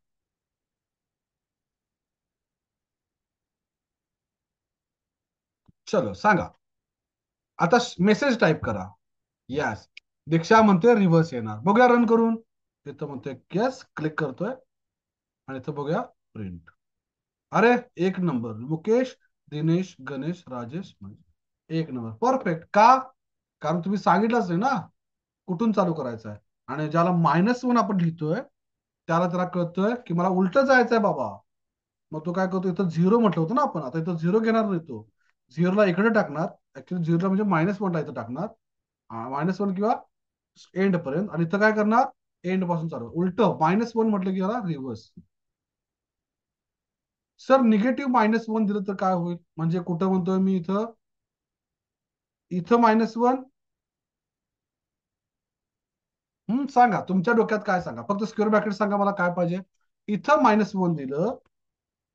चलो सांगा. आता मेसेज टाईप करा. यस. दीक्षा म्हणतोय रिव्हर्स येणार. बघूया रन करून. इथं म्हणतोय येस, क्लिक करतोय आणि इथं बघूया प्रिंट. अरे एक नंबर. मुकेश, दिनेश, गणेश, राजेश, एक नंबर. परफेक्ट. का? कारण तुम्ही सांगितलंच नाही ना कुठून चालू करायचं आहे. आणि ज्याला -1 आपण लिहितोय त्याला कळतोय की मला उलट जायचंय बाबा. मग तो काय करतो, इथं 0 म्हटलं होतं ना आपण, आता इथं 0 घेणार नाही तो. 0ला इकडे टाकणार. ऍक्च्युली 0ला म्हणजे -1ला इथं टाकणार. -1 किंवा एंड पर्यंत. आणि इथं काय करणार, एंड पासून चालू. उलट -1 म्हटलं की याला रिव्हर्स. सर निगेटिव्ह -1 दिलं तर काय होईल? म्हणजे कुठं म्हणतोय मी इथं, इथं -1. सांगा तुमच्या डोक्यात काय, सांगा फक्त स्क्वेअर ब्रॅकेट सांगा मला काय पाहिजे. इथं -1 दिलं.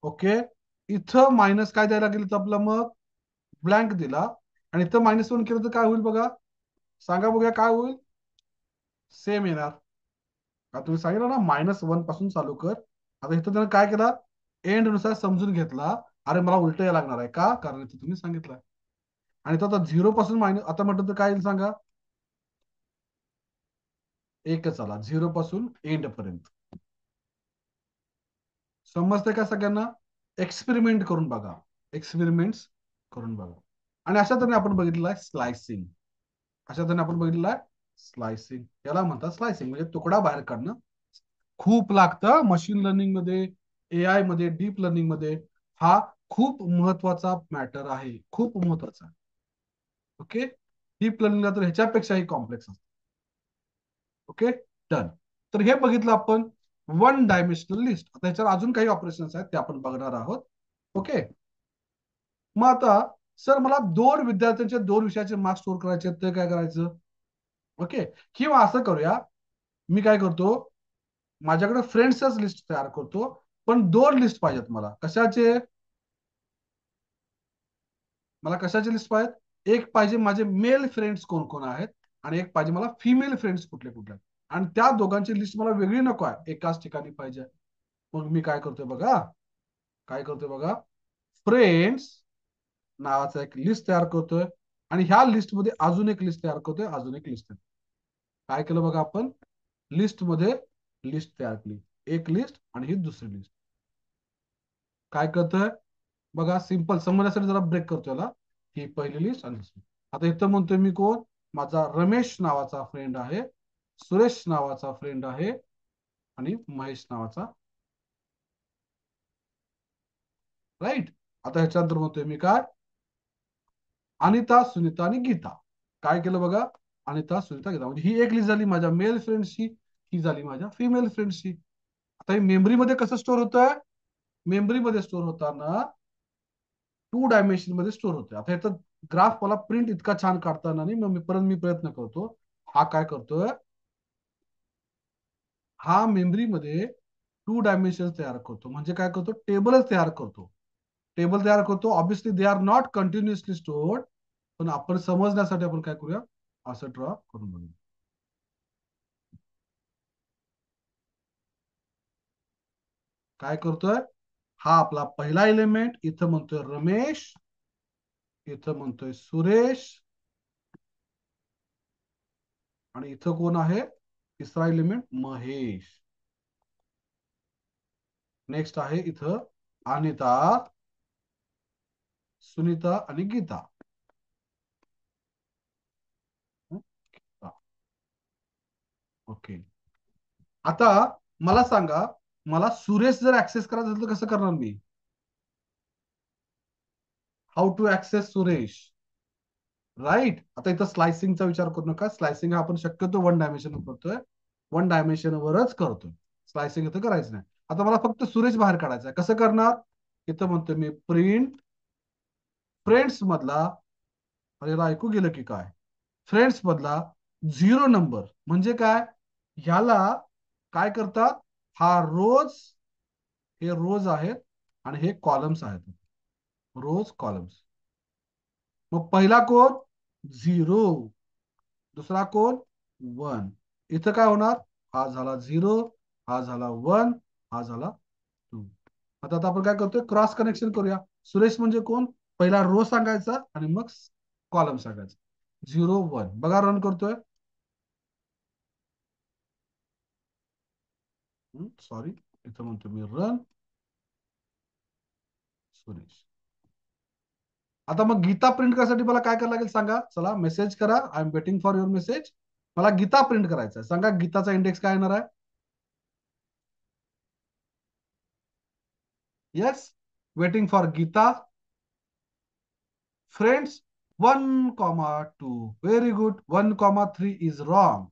ओके. इथं मायनस काय द्यायला गेलं तर आपलं मग ब्लँक दिला आणि इथं -1 केलं तर काय होईल बघा. सांगा बघूया काय होईल. सेम येणार. आता तुम्ही सांगितलं ना -1 पासून चालू कर. आता इथं त्यानं काय केला, एंड नुसार समजून घेतला. अरे मला उलट यायला लागणार आहे का, कारण इथं तुम्ही सांगितलं. आणि तो आता 0 पासून मायनस आता म्हटलं तर काय येईल सांगा. एकच आला 0 पासून एंड पर्यंत. समजतंय का सगळ्यांना? एक्सपेरिमेंट करून बघा. एक्सपेरिमेंट करून बघा. आणि अशा तऱ्हेने आपण बघितलेलं आहे स्लायसिंग. अशा तऱ्हेने आपण बघितलेलं आहे स्लायसिंग. याला म्हणतात स्लायसिंग, म्हणजे तुकडा बाहेर काढणं. खूप लागतं मशीन लर्निंग मध्ये, एआय मध्ये, डीप लर्निंग मध्ये. हा खूप महत्वाचा मॅटर आहे, खूप महत्वाचा. ओके. डीप लर्निंगला तर ह्याच्यापेक्षाही कॉम्प्लेक्स असतं. ओके. डन. तर हे बघितलं आपण 1 डायमेन्शनल लिस्ट. आता ह्याच्यावर अजून काही ऑपरेशन्स आहेत ते आपण बघणार आहोत. ओके. मग आता सर मला 2 विद्यार्थ्यांचे 2 विषयाचे मार्क्स स्टोअर करायचे आहेत, ते काय करायचं? ओके. किंवा असं करूया, मी काय करतो, माझ्याकडे फ्रेंड्सच लिस्ट तयार करतो. पण 2 लिस्ट पाहिजेत मला. कशाचे? मला कशाचे लिस्ट पाहिजेत? एक पाहिजे माझे मेल फ्रेंड्स कोण कोण आहेत आणि एक पाहिजे मला फिमेल फ्रेंड्स कुठले कुठले. आणि त्या दोघांची लिस्ट मला वेगळी नको आहे, एकाच ठिकाणी पाहिजे. मग मी काय करतोय बघा, काय करतोय बघा, फ्रेंड्स नावाचा एक लिस्ट तयार करतोय आणि ह्या लिस्ट मध्ये अजून एक लिस्ट तयार करतोय, अजून एक लिस्ट. काय केलं बघा आपण, लिस्ट मध्ये लिस्ट तयार केली, एक लिस्ट आणि ही दुसरी लिस्ट. काय करतोय बघा, सिंपल समजण्यासाठी जरा ब्रेक करतोय याला. ही पहिली लिस्ट आणि दुसरी. आता इथं म्हणतोय मी कोण, माझा रमेश नावाचा फ्रेंड आहे, सुरेश नावाचा फ्रेंड आहे आणि महेश नावाचा, राईट. आता ह्याच्यानंतर म्हणतोय मी काय, अनिता, सुनीता आणि गीता. काय केलं बघा, अनिता, सुनीता, गीता, म्हणजे ही एक लिस्ट झाली माझ्या मेल फ्रेंड्सची, ही झाली माझ्या फिमेल फ्रेंड्सची. आता हे मेमरीमध्ये कसं स्टोअर होतं, मेमरीमध्ये स्टोअर होताना 2 डायमेन्शन मध्ये स्टोअर होते. आता ह्याचा ग्राफ मला प्रिंट इतका छान काढताना नाही, मग मी प्रयत्न करतो. हा काय करतोय, हा मेमरीमध्ये 2 डायमेन्शन तयार करतो, म्हणजे काय करतो, टेबलच तयार करतो. टेबल तयार करतो. Obviously they are not continuously stored, पण आपण समजण्यासाठी आपण काय करूया, असं ड्रॉ करून बघूया. काय करतोय, हा आपला पहिला एलिमेंट, इथं म्हणतोय रमेश, इथं म्हणतोय सुरेश, आणि इथं कोण आहे, तिसरा एलिमेंट महेश. नेक्स्ट आहे इथं अनिता, सुनीता आणि गीता. ओके. आता मला सांगा, मला सुरेश जर ऍक्सेस करायचं असेल तर कसं करणार मी, how to access Suresh, right. आता इथं स्लायसिंगचा विचार करू नका, स्लायसिंग हा आपण शक्यतो 1 डायमेन्शन करतोय, 1 डायमेन्शन वरच करतोय, स्लायसिंग इथं करायचं नाही. आता मला फक्त सुरेश बाहेर काढायचा आहे, कसं करणार, इथं म्हणतोय मी प्रिंट फ्रेंड्स मधला, अरे ऐकू गेलं की काय, फ्रेंड्स मधला 0 नंबर, म्हणजे काय, ह्याला काय करतात, हा रोज, हे रोज आहेत आणि हे कॉलम्स आहेत, रोज कॉलम्स. मग पहिला कोण, 0, दुसरा कोण, 1. इथं काय होणार, हा झाला 0, हा झाला 1, हा झाला 2. आता आपण काय करतोय, क्रॉस कनेक्शन करूया. सुरेश म्हणजे कोण, पहिला रो सांगायचा आणि मग कॉलम सांगायचा, 0 1. बघा रन करतोय, सॉरी, इथं म्हणतो मी रन सुरेश. आता मग गीता प्रिंट करण्यासाठी मला काय करायला लागेल सांगा, चला मेसेज करा, I am waiting for your message. मला गीता प्रिंट करायचा आहे, सांगा गीताचा इंडेक्स काय येणार आहे. Yes, waiting for Geeta, friends 1, 2. Very good. 1, 3 is wrong.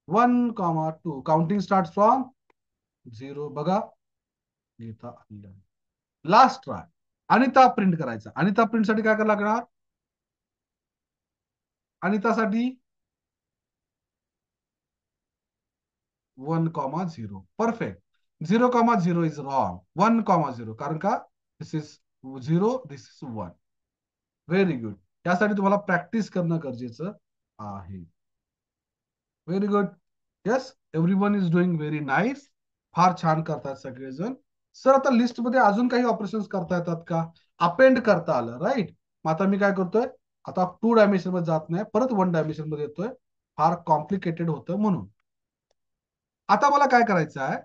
1, 2 counting start from 0. बघा, Geeta, last try. Anita print करायचा, अनिता प्रिंट साठी काय करायला लागणार, अनितासाठी 1, 0. परफेक्ट. 0, 0 is wrong. 1, 0, कारण का, this is 0, this is 1. Very good. यासाठी तुम्हाला प्रॅक्टिस करणं गरजेचं आहे. Very good. Yes, everyone is doing very nice. फार छान करतात सगळेजण. सर आता लिस्ट मध्ये अजून काही ऑपरेशन करता येतात का, अपेंड करता आलं, राईट. मग आता मी काय करतोय, आता 2 डायमेन्शन मध्ये जात नाही, परत 1 डायमेन्शन मध्ये येतोय, फार कॉम्प्लिकेटेड होतं म्हणून. आता मला काय करायचं आहे,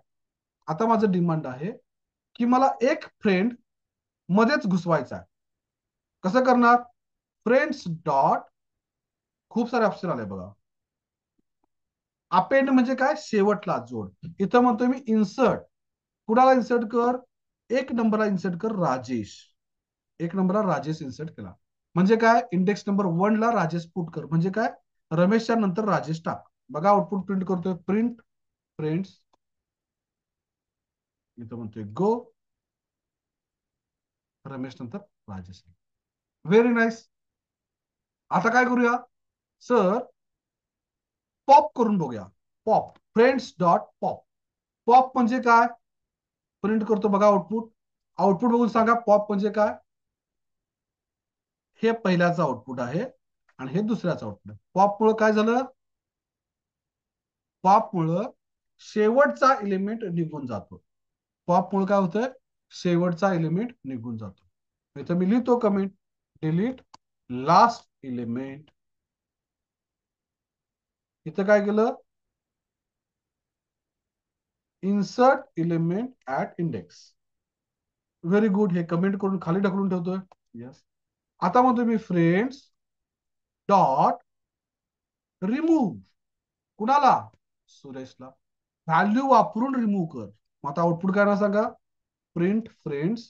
आता माझं डिमांड आहे की मला एक फ्रेंड मध्येच घुसवायचा आहे. कसं करणार, फ्रेंड्स डॉट, खूप सारे ऑप्शन आले बघा. अपेंड म्हणजे काय, शेवटला जोड. इथं म्हणतोय मी इन्सर्ट, कुणाला इन्सर्ट कर, 1 नंबरला इन्सर्ट कर राजेश. 1 नंबरला राजेश इन्सर्ट केला, म्हणजे काय, इंडेक्स नंबर 1 ला राजेश पुट कर, म्हणजे काय, रमेशच्या नंतर राजेश टाक. बघा आउटपुट प्रिंट करतोय, प्रिंट फ्रेंड्स, इथं म्हणतोय गो, रमेश नंतर राजेश. Very nice. आता काय करूया सर, पॉप करून बघूया. Pop, friends dot pop. Pop म्हणजे काय, प्रिंट करतो बघा आउटपुट. आउटपुट बघून सांगा पॉप म्हणजे काय. हे पहिल्याचं आउटपुट आहे आणि हे दुसऱ्याचं आउटपुट आहे. पॉप मुळे काय झालं, पॉपमुळं शेवटचा एलिमेंट निघून जातो. पॉपमुळे काय होतंय, शेवटचा एलिमेंट निघून जातो. इथं मी लिहितो कमेंट, डिलीट लास्ट एलिमेंट. इथं काय केलं, insert element at index. Very good. हे कमेंट करून खाली ढकलून ठेवतोय. यस. आता म्हणतो मी फ्रेंड्स डॉट रिमूव्ह. कुणाला, सुरेशला. व्हॅल्यू वापरून रिमूव्ह कर. मग आता आउटपुट काय ना सांगा, प्रिंट फ्रेंड्स.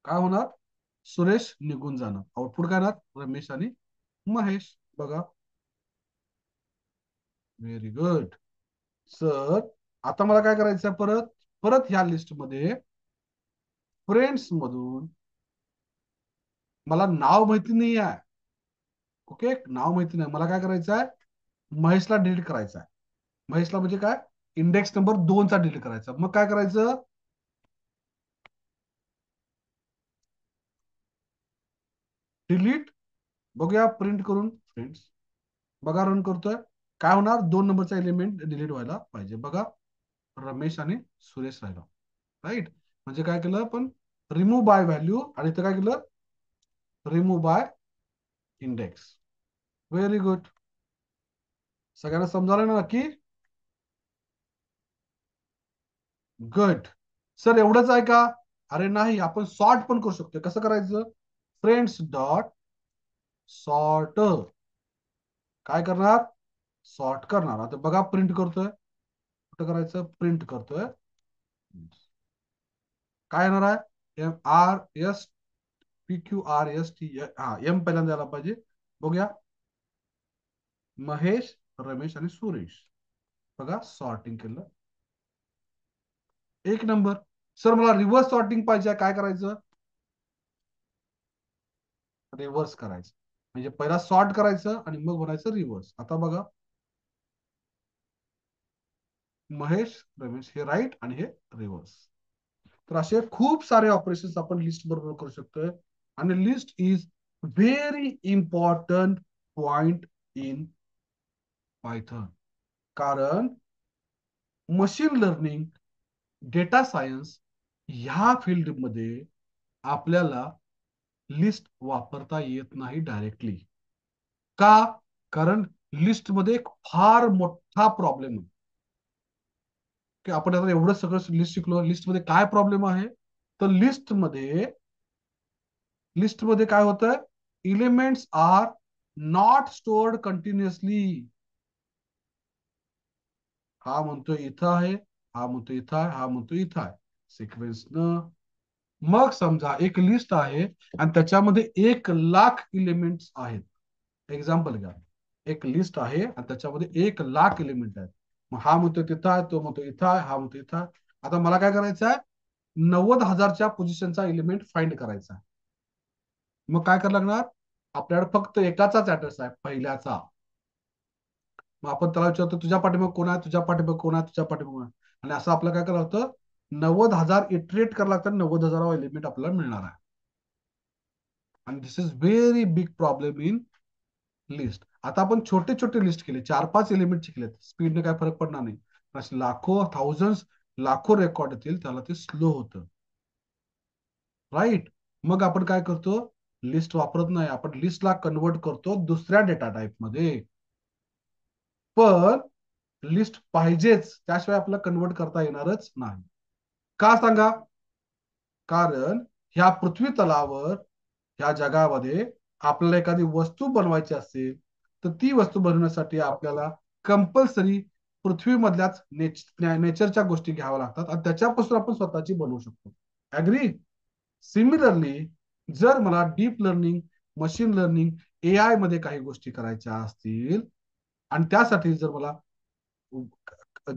काय होणार, सुरेश निघून जाणार. आउटपुट काय येणार, रमेश आणि महेश. बघा, व्हेरी गुड. सर आता मला काय करायचं, परत परत ह्या लिस्ट मध्ये फ्रेंड्स मधून मला नाव माहिती नाही आहे. ओके, नाव माहिती नाही, मला काय करायचं आहे, महेशला डिलीट करायचं आहे. महेशला म्हणजे काय, इंडेक्स नंबर 2 चा डिलीट करायचा. मग काय करायचं, डिलीट. बघूया प्रिंट करून फ्रेंड्स. बघा रन करतोय, काय होणार, 2 नंबरचा एलिमेंट डिलीट व्हायला पाहिजे. बघा, रमेश आणि सुरेश राहिला. राईट. म्हणजे काय केलं आपण, रिमूव्ह बाय व्हॅल्यू, आणि इथं काय केलं, remove by index. Very good. सगळ्यांना समजायला ना नक्की. गुड. सर एवढंच आहे का, अरे नाही, आपण सॉर्ट पण करू शकतो. कसं करायचं, फ्रेंड्स डॉट सॉर्ट. काय करणार, सॉर्ट करणार. आता बघा प्रिंट करतोय, कुठं करायचं, प्रिंट करतोय. काय येणार आहे, M R S P Q R S T, हा एम पहिल्यांदा यायला पाहिजे. बघूया, महेश, रमेश आणि सुरेश. बघा सॉर्टिंग केलं, 1 नंबर. सर मला रिव्हर्स सॉर्टिंग पाहिजे, काय करायचं, रिव्हर्स करायचं. म्हणजे पहिला सॉर्ट करायचं आणि मग बनायचं रिव्हर्स. आता बघा, महेश, रमेश हे राईट आणि हे रिव्हर्स. तर असे खूप सारे ऑपरेशन्स आपण लिस्ट बरोबर करू शकतोय. आणि list is very important point in Python. कारण मशीन लर्निंग, डेटा सायन्स ह्या फील्डमध्ये आपल्याला लिस्ट वापरता येत नाही डायरेक्टली. का, कारण लिस्ट मध्ये एक फार मोठा प्रॉब्लेम आहे. की आपण आता एवढं सगळं लिस्ट शिकलो, लिस्ट मध्ये काय प्रॉब्लेम आहे, तर लिस्ट मध्ये काय होतं, elements are not stored continuously. हा म्हणतो इथं आहे, हा म्हणतो इथं आहे, हा म्हणतो इथं आहे, सिक्वेन्स न. मग समजा एक लिस्ट आहे आणि त्याच्यामध्ये 1 लाख एलिमेंट्स आहेत. एक्झाम्पल घ्या, एक लिस्ट आहे आणि त्याच्यामध्ये 1 लाख एलिमेंट आहेत. मग हा म्हणतो तिथं आहे, तो म्हणतो इथं आहे, हा म्हणतो इथं आहे. आता मला काय करायचं आहे, 90,000च्या पोझिशनचा एलिमेंट फाइंड करायचा आहे. मग काय करायला लागणार, आपल्याकडे फक्त एकाचाच ऍड्रेस आहे, पहिल्याचा. मग आपण त्याला विचारतो, तुझ्या पाठीमागे कोण आहे, तुझ्या पाठीमागे कोण आहे, तुझ्या पाठीमागे कोण आहे. आणि असं आपलं काय करावं होतं, 90,000 इटरेट करावं लागतं, 90,000 एलिमेंट आपल्याला मिळणार आहे. आणि this is very big problem in list. आता आपण छोटे छोटे लिस्ट केले, 4-5 एलिमेंट केलेत, स्पीडने काय फरक पडणार नाही. लाखो, थाउजंड, लाखो रेकॉर्ड येतील, त्याला ते स्लो होतं. राईट. मग आपण काय करतो, लिस्ट वापरत नाही, आपण लिस्टला कन्वर्ट करतो दुसऱ्या डेटा टाइप मध्ये. पण लिस्ट पाहिजेच, त्याशिवाय आपल्याला कन्वर्ट करता येणारच नाही. का सांगा, कारण ह्या पृथ्वी तलावर, ह्या जगामध्ये आपल्याला एखादी वस्तू बनवायची असेल, तर ती वस्तू बनवण्यासाठी आपल्याला कंपल्सरी पृथ्वीमधल्याच नेचरच्या गोष्टी घ्याव्या लागतात आणि त्याच्यापासून आपण स्वतःची बनवू शकतो. ऍग्री. सिमिलरली, जर मला deep learning, machine learning, AI मध्ये काही गोष्टी करायच्या असतील आणि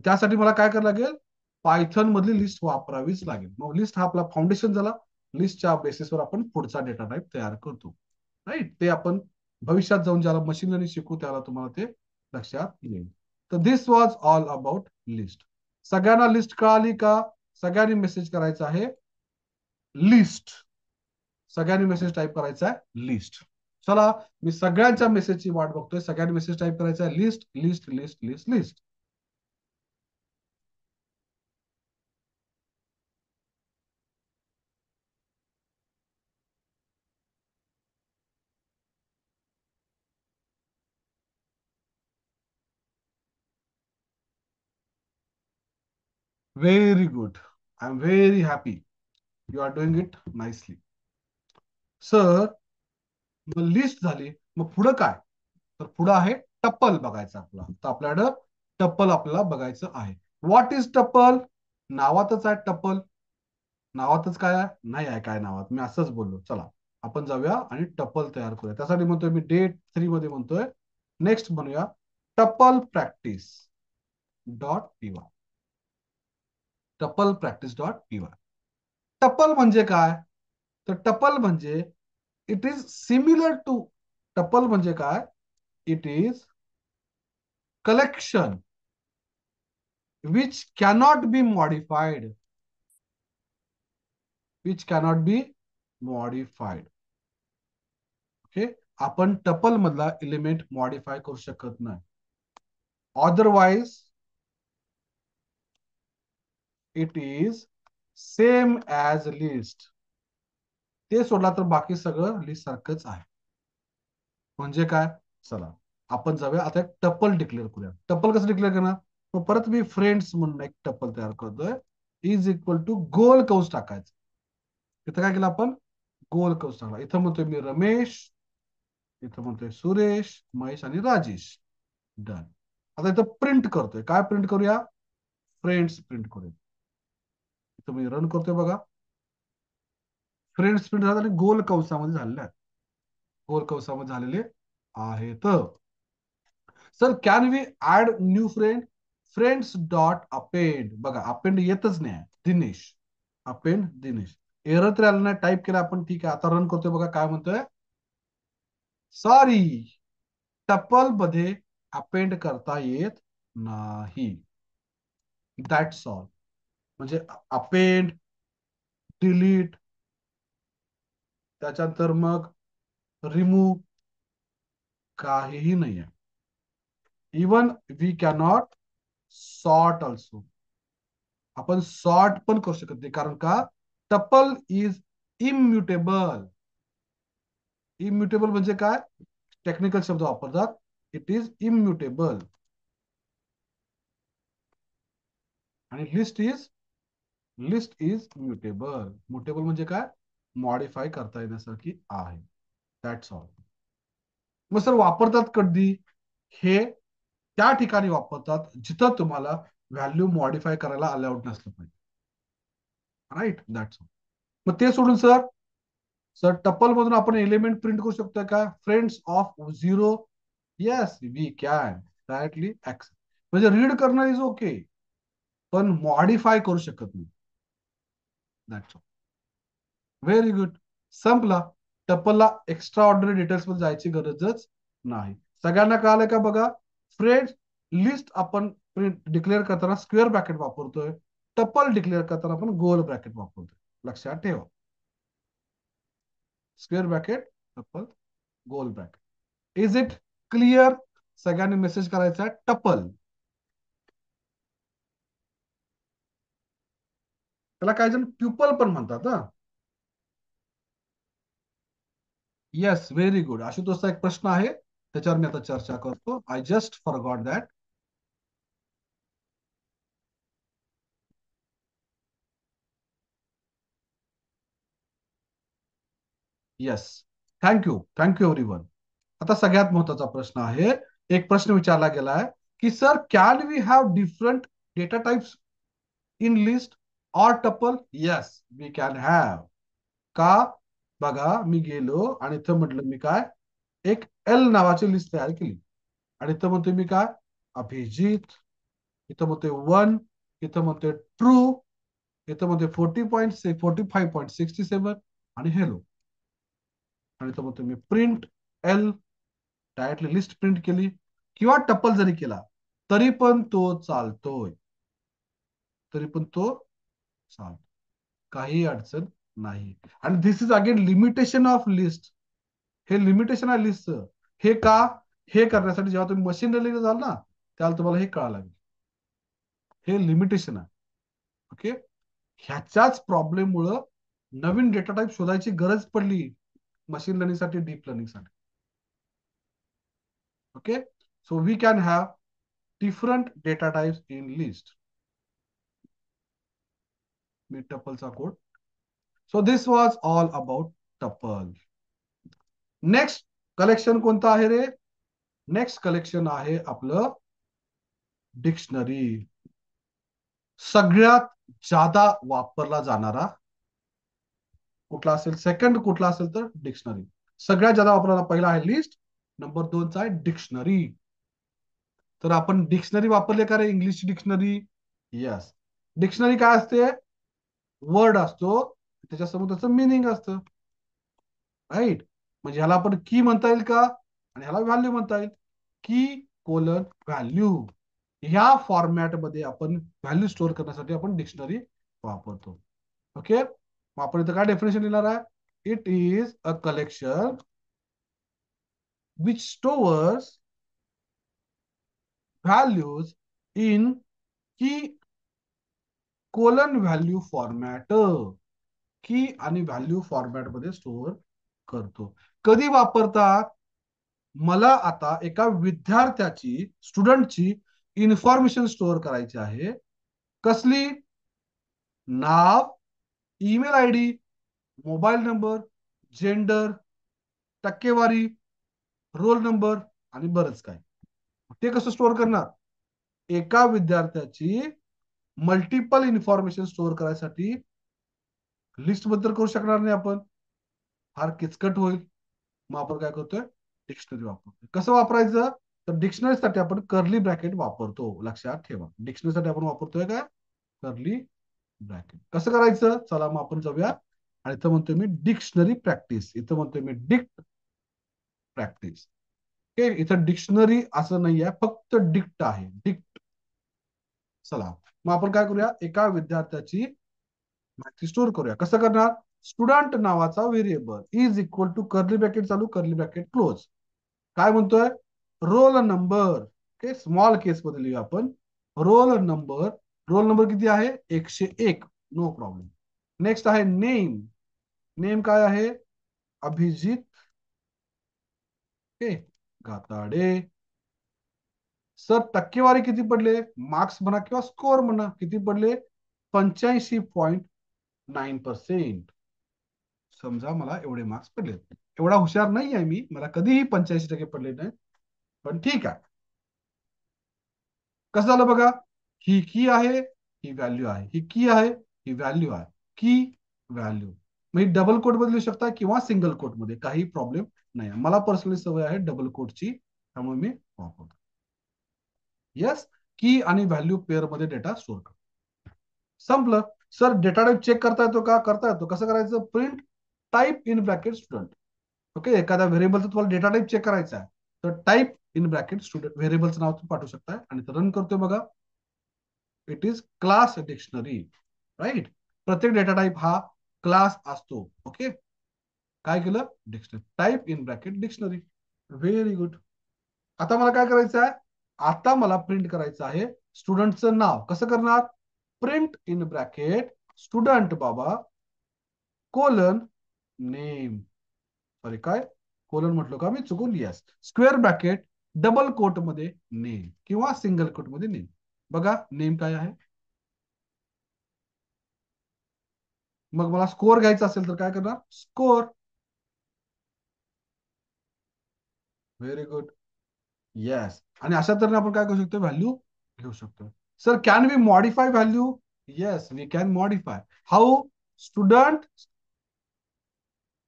त्यासाठी मला काय करावं लागेल, पायथन मधली लिस्ट वापरावीच लागेल. मग लिस्ट हा आपला फाउंडेशन झाला. लिस्टच्या बेसिसवर आपण पुढचा डेटा टाइप तयार करतो. राईट. ते आपण भविष्यात जाऊन ज्याला मशीन लर्निंग शिकू त्याला तुम्हाला ते लक्षात येईल. तर दिस वॉज ऑल अबाउट लिस्ट. सगळ्यांना लिस्ट कळाली का, सगळ्यांनी मेसेज करायचा आहे लिस्ट. सगळ्यांनी मेसेज टाईप करायचा आहे लिस्ट. चला, मी सगळ्यांच्या मेसेजची वाट बघतोय. सगळ्यांनी मेसेज टाईप करायचा आहे list, list, list, list, list. Very good. I am very happy. You are doing it nicely. Sir, मग लिस्ट झाली, मग पुढं काय? तर पुढं आहे टप्पल बघायचं आपला. तर आपल्याकडं टप्पल आपल्याला बघायचं आहे. व्हॉट इज टप्पल? नावातच आहे टप्पल. नावातच काय आहे? नाही आहे काय नावात, मी असंच बोललो. चला आपण जाऊया आणि टप्पल तयार करूया. त्यासाठी म्हणतोय मी डे 3 मध्ये म्हणतोय नेक्स्ट बनूया टप्पल प्रॅक्टिस डॉट पीवाय. टप्पल प्रॅक्टिस डॉट पीवाय. टप्पल म्हणजे काय? तर टप्पल म्हणजे इट इज सिमिलर टू. टप्पल म्हणजे काय? It is collection which cannot be modified. Which cannot be modified. Okay. आपण टपल मधला एलिमेंट मॉडिफाय करू शकत नाही. Otherwise it is same as list. ते सोडला तर बाकी सगळं लिस्ट सारखंच आहे. म्हणजे काय? चला आपण जाऊया आता एक टपल डिक्लेअर करूया. टपल कसं डिक्लेअर करणार? मग परत मी फ्रेंड्स म्हणून एक टपल तयार करतोय. इज इक्वल टू गोल कंस टाकायचं. इथं काय केलं आपण? गोल कंस टाकला. इथं म्हणतोय मी रमेश, इथं म्हणतोय सुरेश, महेश आणि राजेश. डन. आता इथं प्रिंट करतोय. काय प्रिंट करूया? फ्रेंड्स प्रिंट करूया. इथं मी रन करतोय बघा. फ्रेंड्स प्रिंट झाले आणि गोल कंसामध्ये झालेले आहेत. गोल कंसामध्ये झालेले आहेत. Sir can we add new friend? Friends dot append. बघा अपेंड येतच नाही. दिनेश. अपेंड दिनेश. एरर तर आलं नाही. टाईप केलं आपण. ठीक आहे. आता रन करतोय बघा. काय म्हणतोय? सॉरी, टपल मध्ये अपेंड करता येत नाही. That's all. म्हणजे अपेंड, डिलीट, त्याच्यानंतर मग रिमूव्ह काहीही नाही आहे. Even we cannot sort also. आपण सॉर्ट पण करू शकत नाही. कारण का? Tuple is immutable. इम्युटेबल म्हणजे काय? टेक्निकल शब्द वापरतात. It is immutable. आणि लिस्ट इज म्युटेबल. म्युटेबल म्हणजे काय? मॉडिफाय करता येण्यासारखी आहे. That's all. मग सर वापरतात कधी? हे त्या ठिकाणी वापरतात जिथं तुम्हाला व्हॅल्यू मॉडिफाय करायला अलाउड नसलं पाहिजे. राईट. That's all. मग ते सोडून सर, टपल मधून आपण एलिमेंट प्रिंट करू शकतो का? Friends of 0. Yes we can directly accept. म्हणजे रीड करणं इज ओके, पण मॉडिफाय करू शकत नाही. That's all. Very good. संपला. टपलला एक्स्ट्रा ऑर्डिनरी डिटेल्स मध्ये जायची गरजच नाही. सगळ्यांना कळालं का बघा? फ्रेंड्स लिस्ट आपण डिक्लेअर करताना स्क्वेअर ब्रॅकेट वापरतोय. टपल डिक्लेअर करताना आपण गोल ब्रॅकेट वापरतोय. लक्षात ठेवा. Square bracket, tuple, goal bracket. Is it clear? सगळ्यांनी मेसेज करायचा आहे टपल. त्याला काही जण ट्युपल पण म्हणतात. हा. Yes very good. आशुतोषचा एक प्रश्न आहे, त्याच्यावर मी आता चर्चा करतो. I just forgot that. Yes. Thank you everyone. आता सगळ्यात महत्वाचा प्रश्न आहे. एक प्रश्न विचारला गेला आहे की sir can we have different data types in list or tuple? Yes we can have. का? बघा मी गेलो आणि इथं म्हटलं मी काय, एक एल नावाची लिस्ट तयार केली. आणि इथं म्हणतोय मी काय, अभिजित. इथं म्हणतोय 1. इथं म्हणतोय ट्रू. इथं म्हणतोय 45.67 आणि हेलो. आणि इथं म्हणतोय मी print L. Directly list print केली किंवा टप्पल जरी केला तरी पण तो चालतोय. तरी पण तो चालतो. काही अडचण नाही. आणि this is again limitation of list. हे लिमिटेशन आहे लिस्टचं. हे का? हे करण्यासाठी जेव्हा तुम्ही मशीन लर्निंग जाल ना, त्याला तुम्हाला हे कळायला लागेल. हे लिमिटेशन आहे. ओके. ह्याच्याच प्रॉब्लेम मुळे नवीन डेटा टाइप शोधायची गरज पडली मशीन लर्निंग साठी, डीप लर्निंग साठी. Okay. So we can have different data types in list. मी टपलचा code. So this was all about tuple. Next collection कोणतं आहे रे? नेक्स्ट कलेक्शन आहे आपलं डिक्शनरी. सगळ्यात जादा वापरला जाणारा कुठला असेल? सेकंड कुठला असेल तर डिक्शनरी. सगळ्यात जादा वापरला पहिला आहे लिस्ट, नंबर 2चा आहे डिक्शनरी. तर आपण डिक्शनरी वापरले का रे? इंग्लिशची डिक्शनरी. यस. डिक्शनरी काय असते? वर्ड असतो, त्याच्यासमोर त्याचं मिनिंग असतं. राईट. म्हणजे ह्याला आपण की म्हणता येईल का? आणि ह्याला व्हॅल्यू म्हणता येईल. की कोलन व्हॅल्यू. ह्या फॉर्मॅटमध्ये आपण व्हॅल्यू स्टोअर करण्यासाठी आपण डिक्शनरी वापरतो. ओके. मग आपण इथं काय डेफिनेशन लिहिणार आहे? It is a collection which stores values in की कोलन व्हॅल्यू फॉर्मॅट. की आणि व्हॅल्यू फॉर्मॅट मध्ये स्टोअर करतो. कधी वापरतात? मला आता एका विद्यार्थ्याची, स्टुडंटची इन्फॉर्मेशन स्टोअर करायची आहे. कसली? नाव, ईमेल आय डी, मोबाईल नंबर, जेंडर, टक्केवारी, रोल नंबर आणि बरंच काय. ते कसं स्टोअर करणार? एका विद्यार्थ्याची मल्टिपल इन्फॉर्मेशन स्टोअर करायसाठी लिस्ट बद्दल करू शकणार नाही आपण, फार किचकट होईल. मग आपण काय करतोय? डिक्शनरी वापरतोय. कसं वापरायचं? तर डिक्शनरीसाठी आपण कर्ली ब्रॅकेट वापरतो. लक्षात ठेवा, डिक्शनरीसाठी आपण वापरतोय काय? Curly bracket. कसं करायचं? चला मग आपण जाऊया. आणि इथं म्हणतोय मी डिक्शनरी प्रॅक्टिस, इथं म्हणतोय मी डिक्ट प्रॅक्टिस. ओके. इथं डिक्शनरी असं नाही आहे, फक्त डिक्ट आहे. डिक्ट. चला मग आपण काय करूया? एका विद्यार्थ्याची माहिती स्टोअर करूया. कसं करणार? स्टुडंट नावाचा variable is equal to curly bracket चालू, कर्ली ब्रॅकेट क्लोज. काय म्हणतोय? Roll number. Okay. Small case मध्ये लिहूया आपण. Roll number. रोल नंबर किती आहे? 101. No problem. नेक्स्ट आहे नेम. नेम काय आहे? अभिजित ओके गाताडे. सर टक्केवारी किती पडले? मार्क्स म्हणा किंवा स्कोर म्हणा, किती पडले? 85.9%. समजा मला एवढे मार्क्स पडले. एवढा हुशार नाही आहे मी, मला कधीही 85% पडले नाही, पण ठीक आहे. कसं झालं बघा? ही की आहे, ही व्हॅल्यू आहे, ही की आहे, ही व्हॅल्यू आहे. की व्हॅल्यू. मी डबल कोट मध्ये लिहू शकता किंवा सिंगल कोट मध्ये, काही प्रॉब्लेम नाही. मला पर्सनली सवय आहे डबल कोटची, त्यामुळे मी वापरतो. येस. की आणि व्हॅल्यू पेअर मध्ये डेटा स्टोअर करतो. संपलं. सर डेटा टाईप चेक करता येतो का? करता येतो. कसं करायचं? Print type in bracket student. Okay. एखाद्या व्हेरिएबलचं तुम्हाला डेटा टाईप चेक करायचा आहे, तर टाईप इन ब्रॅकेट स्टुडंट व्हेरिएबलचं नाव तुम्ही पाठवू शकता. आणि रन करतोय बघा. It is class dictionary. Right. प्रत्येक डेटा टाईप हा क्लास असतो. ओके. काय केलं? Dictionary. Type in bracket dictionary. Very good. आता मला काय करायचं आहे? आता मला प्रिंट करायचं आहे स्टुडंटचं नाव. कसं करणार? प्रिंट इन ब्रॅकेट स्टुडंट बाबा कोलन नेम. सॉरी, काय कोलन म्हटलो का मी? चुकून. Yes. Square bracket double quote मध्ये नेम किंवा सिंगल कोट मध्ये नेम. बघा नेम काय आहे. मग मला स्कोअर घ्यायचा असेल तर काय करणार? स्कोअर. Very good. येस. आणि अशा तऱ्हेने आपण काय करू शकतो? व्हॅल्यू घेऊ शकतो. Sir can we modify value? Yes, we can modify. How? Student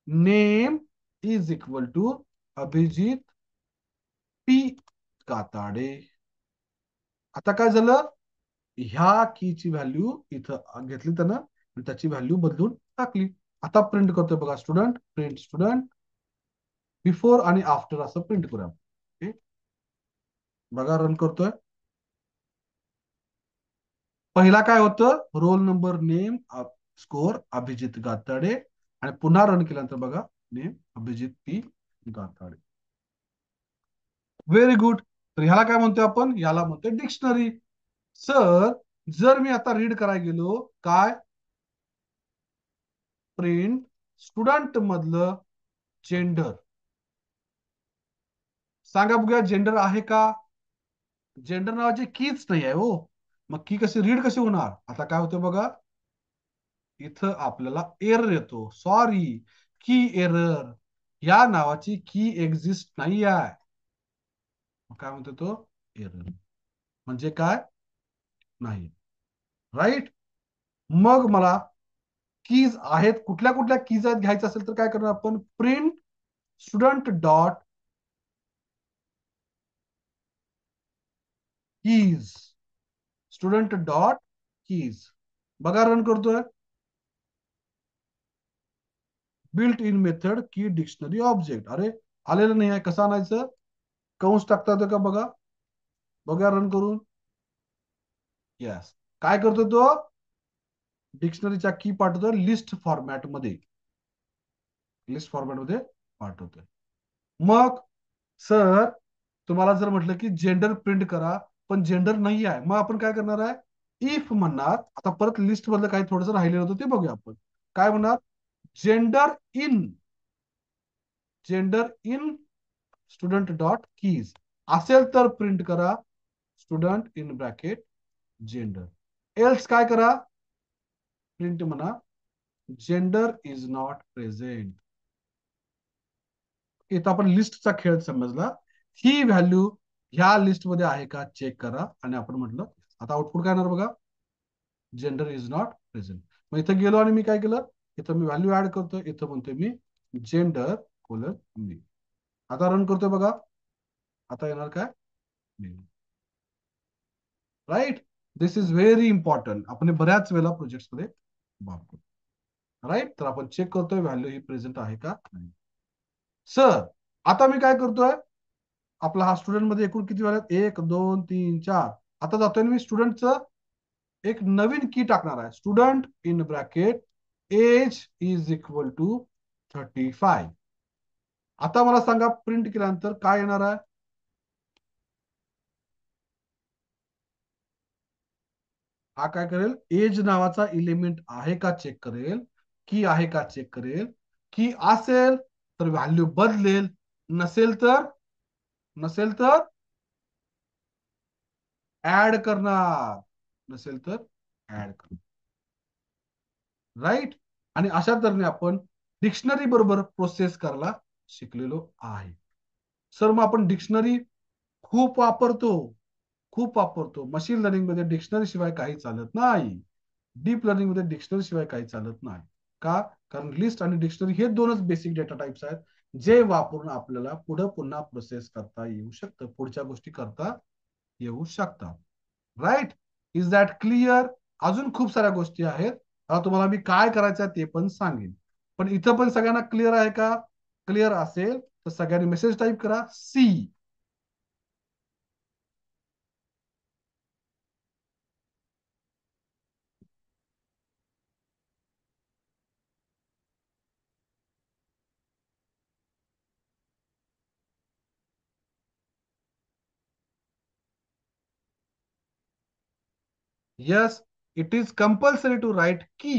name is equal to Abhijit P Katade. आता काय झालं? ह्या कीची व्हॅल्यू इथं घेतली त्यानं आणि त्याची व्हॅल्यू बदलून टाकली. आता प्रिंट करतोय बघा. स्टुडंट प्रिंट स्टुडंट बिफोर आणि आफ्टर असं प्रिंट करूया. ओके. बघा रन करतोय. पहिला काय होतं? Roll number, name, score Abhijit Gatade. आणि पुन्हा रन केल्यानंतर बघा name Abhijit P Gatade. Very good. तर ह्याला काय म्हणतोय आपण? याला म्हणतोय डिक्शनरी. सर जर मी आता रीड करायला गेलो, काय? प्रिंट स्टुडंट मधलं जेंडर. सांगा बघूया जेंडर आहे का? जेंडर नावाची कीच नाही आहे हो. मग की कशी रीड कशी होणार? आता काय होतं बघा. इथं आपल्याला एरर येतो. सॉरी, की एरर, या नावाची की एक्झिस्ट नाही आहे. काय म्हणतो तो? एरर म्हणजे काय? नाही. राईट. मग मला कीज आहेत, कुठल्या कुठल्या कीज आहेत घ्यायचं असेल तर काय करणार आपण? Print student dot keys, student dot keys. बघा रन करतोय. बिल्ट इन मेथड की डिक्शनरी ऑब्जेक्ट. अरे आलेलं नाही आहे, कसं आणायचं? कंस टाकता येतो का बघा. बघा रन करून. यस. काय करतो तो? डिक्शनरीच्या की पाठवतो लिस्ट फॉर्मॅट मध्ये. लिस्ट फॉर्मॅट मध्ये पाठवतोय. मग सर, तुम्हाला जर म्हटलं की जेंडर प्रिंट करा, पण जेंडर नाही आहे, मग आपण काय करणार आहे? इफ म्हणणार. आता परत लिस्ट मधलं काही थोडंसं राहिलेलं होतं ते बघूया आपण. काय म्हणणार? Gender in, gender in student dot keys असेल तर प्रिंट करा student in bracket gender. Else काय करा? प्रिंट म्हणा जेंडर इज नॉट प्रेझेंट. इथं आपण लिस्टचा खेळ समजला. ही व्हॅल्यू ह्या लिस्ट मध्ये आहे का चेक करा, आणि आपण म्हटलं आता आउटपुट काय येणार बघा? Gender is not present. मग इथं गेलो आणि मी काय केलं? इथं मी व्हॅल्यू ऍड करतो. इथं म्हणतोय मी जेंडर कोलन मी. आता रन करतोय बघा. आता येणार काय? Right. This is very important. आपण हे बऱ्याच वेळेला प्रोजेक्ट मध्ये वापरतो. राईट. तर आपण चेक करतोय व्हॅल्यू ही प्रेझेंट आहे का नाही. सर, आता मी काय करतोय? आपला हा स्टुडंट मध्ये एकूण किती झाले? 1 2 3 4. आता जातोय मी स्टुडंटचं एक नवीन की टाकणार आहे. Student in bracket age is equal to 35. आता मला सांगा प्रिंट केल्यानंतर काय येणार आहे? हा काय करेल? एज नावाचा एलिमेंट आहे का चेक करेल, की आहे का चेक करेल. की असेल तर व्हॅल्यू बदलेल, नसेल तर, नसेल तर ऍड करणार, नसेल तर ऍड करणार. राईट. आणि अशा तऱ्हेने आपण डिक्शनरी बरोबर प्रोसेस करायला शिकलेलो आहे. सर मग आपण डिक्शनरी खूप वापरतो, खूप वापरतो. मशीन लर्निंग मध्ये डिक्शनरी शिवाय काही चालत नाही. डीप लर्निंग मध्ये डिक्शनरी शिवाय काही चालत नाही. का? कारण लिस्ट आणि डिक्शनरी हे दोनच बेसिक डेटा टाइप्स आहेत, जे वापरून आपल्याला पुढे पुन्हा प्रोसेस करता येऊ शकतं, पुढच्या गोष्टी करता येऊ शकतात. राईट. Is that clear? अजून खूप साऱ्या गोष्टी आहेत. आता तुम्हाला मी काय करायचं ते पण सांगेन. पण इथं पण सगळ्यांना क्लिअर आहे का? क्लिअर असेल तर सगळ्यांनी मेसेज टाईप करा C. Yes, it is compulsory to write key.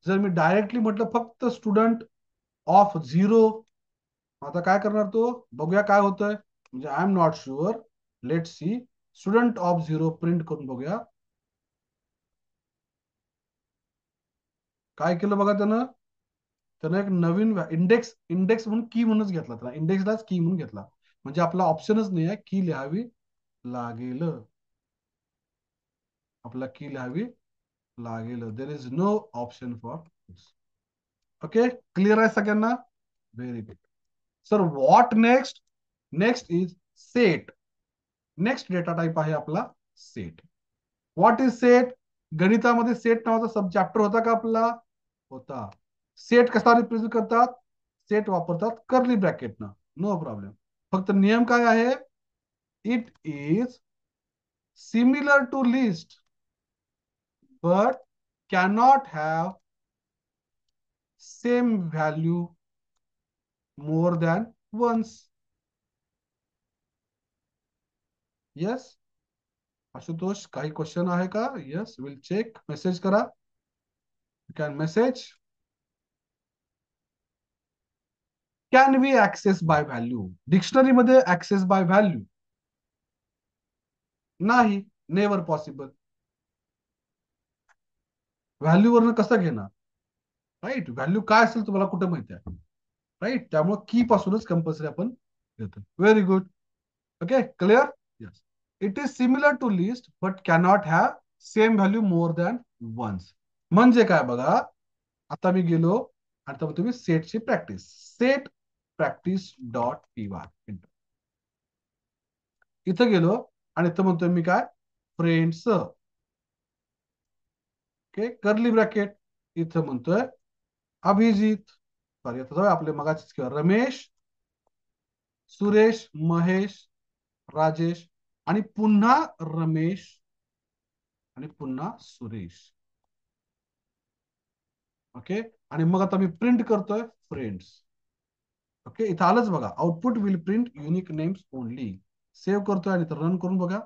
जर मी डायरेक्टली म्हटलं फक्त स्टुडंट ऑफ झिरो, आता काय करणार तो? बघूया काय होतंय. म्हणजे I am not sure. Let see. Student of zero print करून बघूया. काय केलं बघा त्यानं? त्यानं एक नवीन इंडेक्स, इंडेक्स म्हणून की म्हणूनच घेतला. त्याला इंडेक्सलाच की म्हणून घेतला. म्हणजे आपला ऑप्शनच नाही आहे की लिहावी लागेल. आपला की लिहावी लागेल. There is no option for this. Okay, clear आहे सगळ्यांना? Very good. Sir what next? Next is set. Next data type आहे आपला सेट. What is set? गणितामध्ये सेट नावाचा सब चॅप्टर होता का आपला? होता. सेट कसा रिप्रेझेंट करतात? सेट वापरतात कर्ली ब्रॅकेट ना. No problem. फक्त नियम काय आहे? It is similar to list but cannot have same value more than once. Yes. Ashutosh, काही क्वेश्चन आहे का? Yes, will check. मेसेज करा. You can message. Can be access by value? Dictionary मध्ये ऍक्सेस बाय व्हॅल्यू नाही. Never possible. Value वरनं कसं घेणार? Right. Value काय असेल तुम्हाला कुठं माहिती आहे. राईट. त्यामुळे की पासूनच कंपल्सरी आपण घेतो. Very good. Okay, clear. Yes. It is similar to list but cannot have same value more than once. म्हणजे काय बघा, आता मी गेलो आणि आता तुम्ही सेटची practice, set practice dot P Y, इथं गेलो आणि इथं म्हणतोय मी काय, फ्रेंड्स. Okay, curly bracket. इथं म्हणतोय अभिजित, सॉरी आता जाऊया आपले मगाचीच किंवा रमेश, सुरेश, महेश, राजेश आणि पुन्हा रमेश आणि पुन्हा सुरेश. ओके, आणि मग आता मी प्रिंट करतोय फ्रेंड्स. ओके, इथं आलंच बघा, output will print unique names only. Save करतोय आणि रन करून बघा.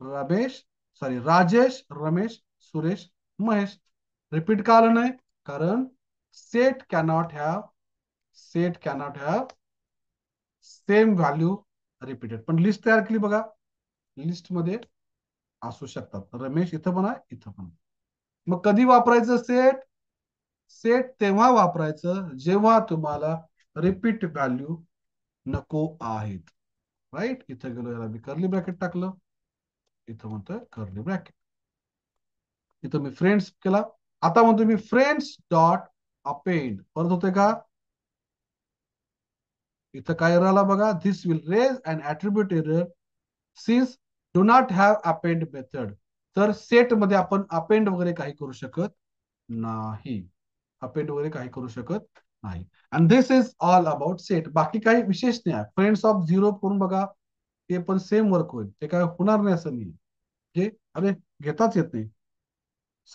रमेश, सॉरी राजेश, रमेश, सुरेश, महेश. रिपीट का आलं नाही? कारण set cannot have, set cannot have same value repeated. पण लिस्ट तयार केली बघा, लिस्ट मध्ये असू शकतात. रमेश इथं पण आहे, इथं पण. मग कधी वापरायचं सेट? सेट तेव्हा वापरायचं जेव्हा तुम्हाला रिपीट व्हॅल्यू नको आहेत. राईट. इथं गेलो, याला मी कर्ली ब्रॅकेट टाकलं, इथं म्हणतोय कर्ली ब्रॅकेट. इथं मी फ्रेंड्स केला. आता म्हणतो मी फ्रेंड्स डॉट अपेंड. परत होते का? इथं काय एरर आला बघा, this will raise an attribute error since do not have append method. तर सेट मध्ये आपण अपेंड वगैरे काही करू शकत नाही. अपेंड वगैरे काही करू शकत नाही. And this is all about set. बाकी काही विशेष नाही आहे. फ्रेंड्स ऑफ झिरो करून बघा, ते पण सेम वर्क होईल, ते काय होणार नाही असं नाही. जे अरे घेताच येत नाही,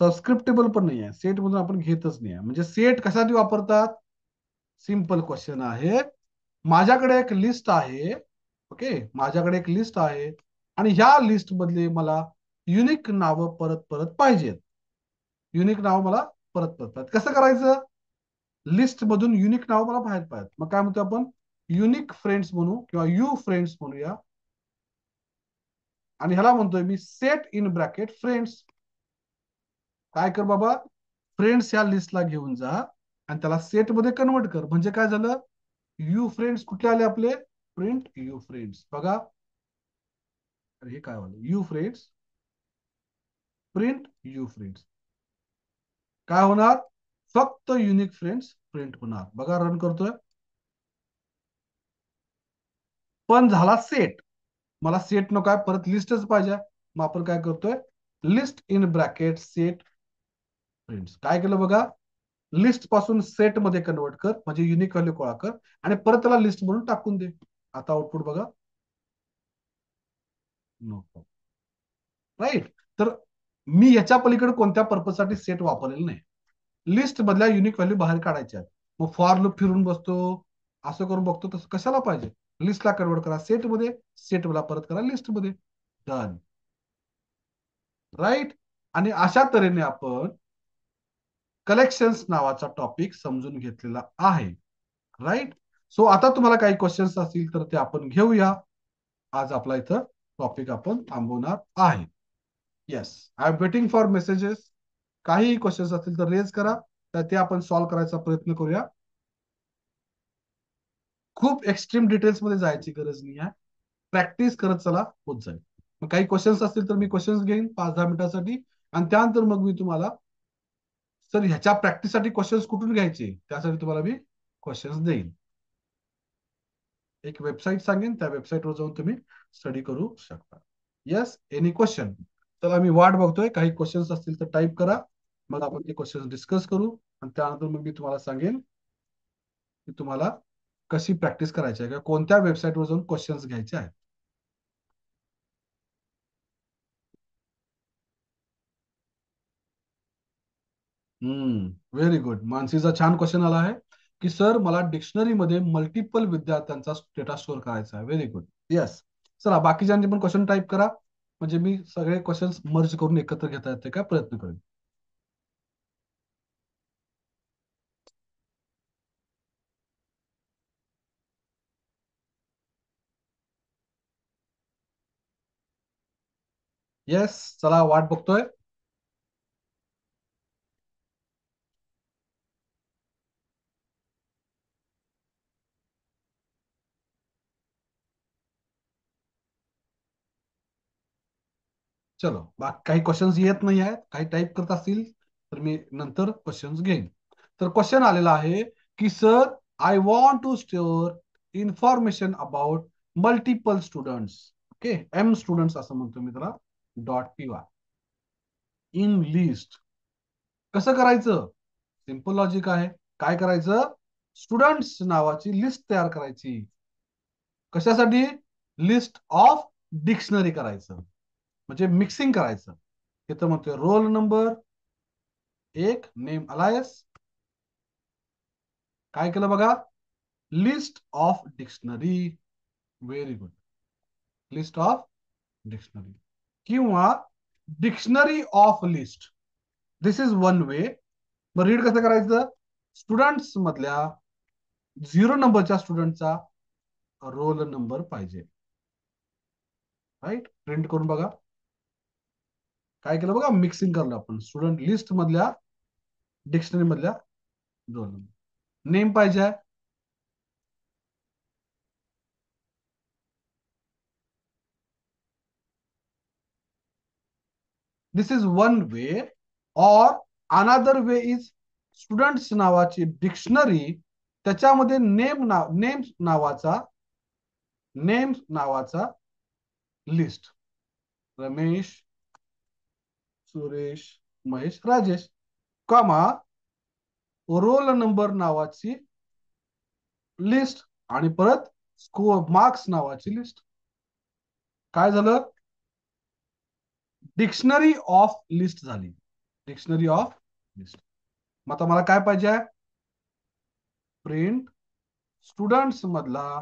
सबस्क्रिप्टेबल पण नाही आहे, सेट मधून आपण घेतच नाही. म्हणजे सेट कशासाठी वापरतात? सिंपल क्वेश्चन आहे. माझ्याकडे एक लिस्ट आहे. ओके, माझ्याकडे एक लिस्ट आहे आणि ह्या लिस्ट मधले मला युनिक नावं परत परत पाहिजेत. युनिक नाव मला परत परत पाहिजेत. कसं करायचं? लिस्ट मधून युनिक नाव मला बाहेर पाहिजेत. मग काय म्हणतो आपण? युनिक फ्रेंड्स म्हणू किंवा यू फ्रेंड्स म्हणूया. आणि ह्याला म्हणतोय मी सेट इन ब्रॅकेट फ्रेंड्स. काय कर बाबा, फ्रेंड्स या लिस्टला घेऊन जा आणि त्याला सेट मध्ये कन्वर्ट कर. म्हणजे काय झालं? यू फ्रेंड्स कुठले आले आपले? Print you friends. बघा, अरे हे काय वालं, you friends, print you friends. काय होणार? फक्त युनिक फ्रेंड्स प्रिंट होणार. बघा, रन करतोय, पण झाला सेट. मला सेट नको आहे, परत लिस्टच पाहिजे. मग आपण काय करतोय? List in bracket set friends. काय केलं बघा, लिस्ट पासून सेट मध्ये कन्वर्ट कर, म्हणजे युनिक व्हॅल्यू गोळा कर आणि परत त्याला लिस्ट म्हणून टाकून दे. आता आउटपुट बघा, नको. राईट. तर मी याच्या पलीकडे कोणत्या पर्पजसाठी सेट वापरलेलं नाही. लिस्ट मधल्या युनिक व्हॅल्यू बाहेर काढायच्या आहेत. मग फॉर लूप फिरून बसतो, असं करून बघतो, तसं कशाला पाहिजे? लिस्टला कन्वर्ट करा सेट मध्ये, सेट ला परत करा लिस्ट मध्ये. डन. राईट. आणि अशा तऱ्हेने आपण कलेक्शन्स नावाचा टॉपिक समजून घेतलेला आहे. राईट. सो आता तुम्हाला काही क्वेश्चन्स असतील तर ते आपण घेऊया. आज आपला इथं टॉपिक आपण थांबवणार आहे. Yes, I am waiting for messages. काही क्वेश्चन्स असतील तर रेज करा, तर ते आपण सॉल्व्ह करायचा प्रयत्न करूया. खूप एक्स्ट्रीम डिटेल्स मध्ये जायची गरज नाही आहे. प्रॅक्टिस करत चला, होत जाईल. मग काही क्वेश्चन्स असतील तर मी क्वेश्चन्स घेईन 5-10 मिनिटासाठी आणि त्यानंतर मग मी तुम्हाला, सर ह्याच्या प्रॅक्टिससाठी क्वेश्चन्स कुठून घ्यायचे, त्यासाठी तुम्हाला मी क्वेश्चन्स देईन. एक वेबसाईट सांगेन, त्या वेबसाईटवर जाऊन तुम्ही स्टडी करू शकता. Yes, any question? तर आम्ही वाट बघतोय, काही क्वेश्चन्स असतील तर टाईप करा, मग आपण ते क्वेश्चन डिस्कस करू आणि त्यानंतर मग मी तुम्हाला सांगेन की तुम्हाला कशी प्रॅक्टिस करायची आहे किंवा कोणत्या वेबसाईटवर जाऊन क्वेश्चन्स घ्यायचे आहेत. Very good. मानसीचा छान क्वेश्चन आला आहे की सर मला डिक्शनरी मध्ये मल्टिपल विद्यार्थ्यांचा डेटा स्टोअर करायचा आहे. Very good. येस. चला, बाकीच्यांचे पण क्वेश्चन टाईप करा, म्हणजे मी सगळे क्वेश्चन मर्ज करून एकत्र घेता येते काय प्रयत्न करेन. येस, चला वाट बघतोय. चलो काही क्वेश्चन्स येत नाही आहेत, काही टाईप करत असतील तर मी नंतर क्वेश्चन्स घेईन. तर क्वेश्चन आलेला आहे की sir, I want to store information about multiple students. Okay, M students असं म्हणतो मी त्याला, dot P Y in list. कसं करायचं? सिंपल लॉजिक आहे. काय करायचं? स्टुडंट्स नावाची लिस्ट तयार करायची. कशासाठी? लिस्ट ऑफ डिक्शनरी करायचं, म्हणजे मिक्सिंग करायचं. इथं म्हणतोय रोल नंबर, एक नेम अलायस. काय केलं बघा? List of dictionary. Very good. List of dictionary किंवा dictionary of list. This is one way. मग रीड कसं करायचं? स्टुडंट्स मधल्या 0 नंबरच्या स्टुडंटचा रोल नंबर पाहिजे. राईट, प्रिंट करून बघा. काय केलं बघा? मिक्सिंग करलं आपण स्टुडंट लिस्ट मधल्या डिक्शनरी मधल्या रोल नंबर. नेम पाहिजे. This is one way. और अनदर वे इज स्टुडंट्स नावाची डिक्शनरी, त्याच्यामध्ये नेम नावाचा list. Ramesh, Suresh, Mahesh, Rajesh, comma roll number नावाची लिस्ट आणि परत स्कोर मार्क्स नावाची लिस्ट. काय झालं? डिक्शनरी ऑफ लिस्ट झाली. Dictionary of list. मग आता मला काय पाहिजे? प्रिंट स्टुडंट्स मधला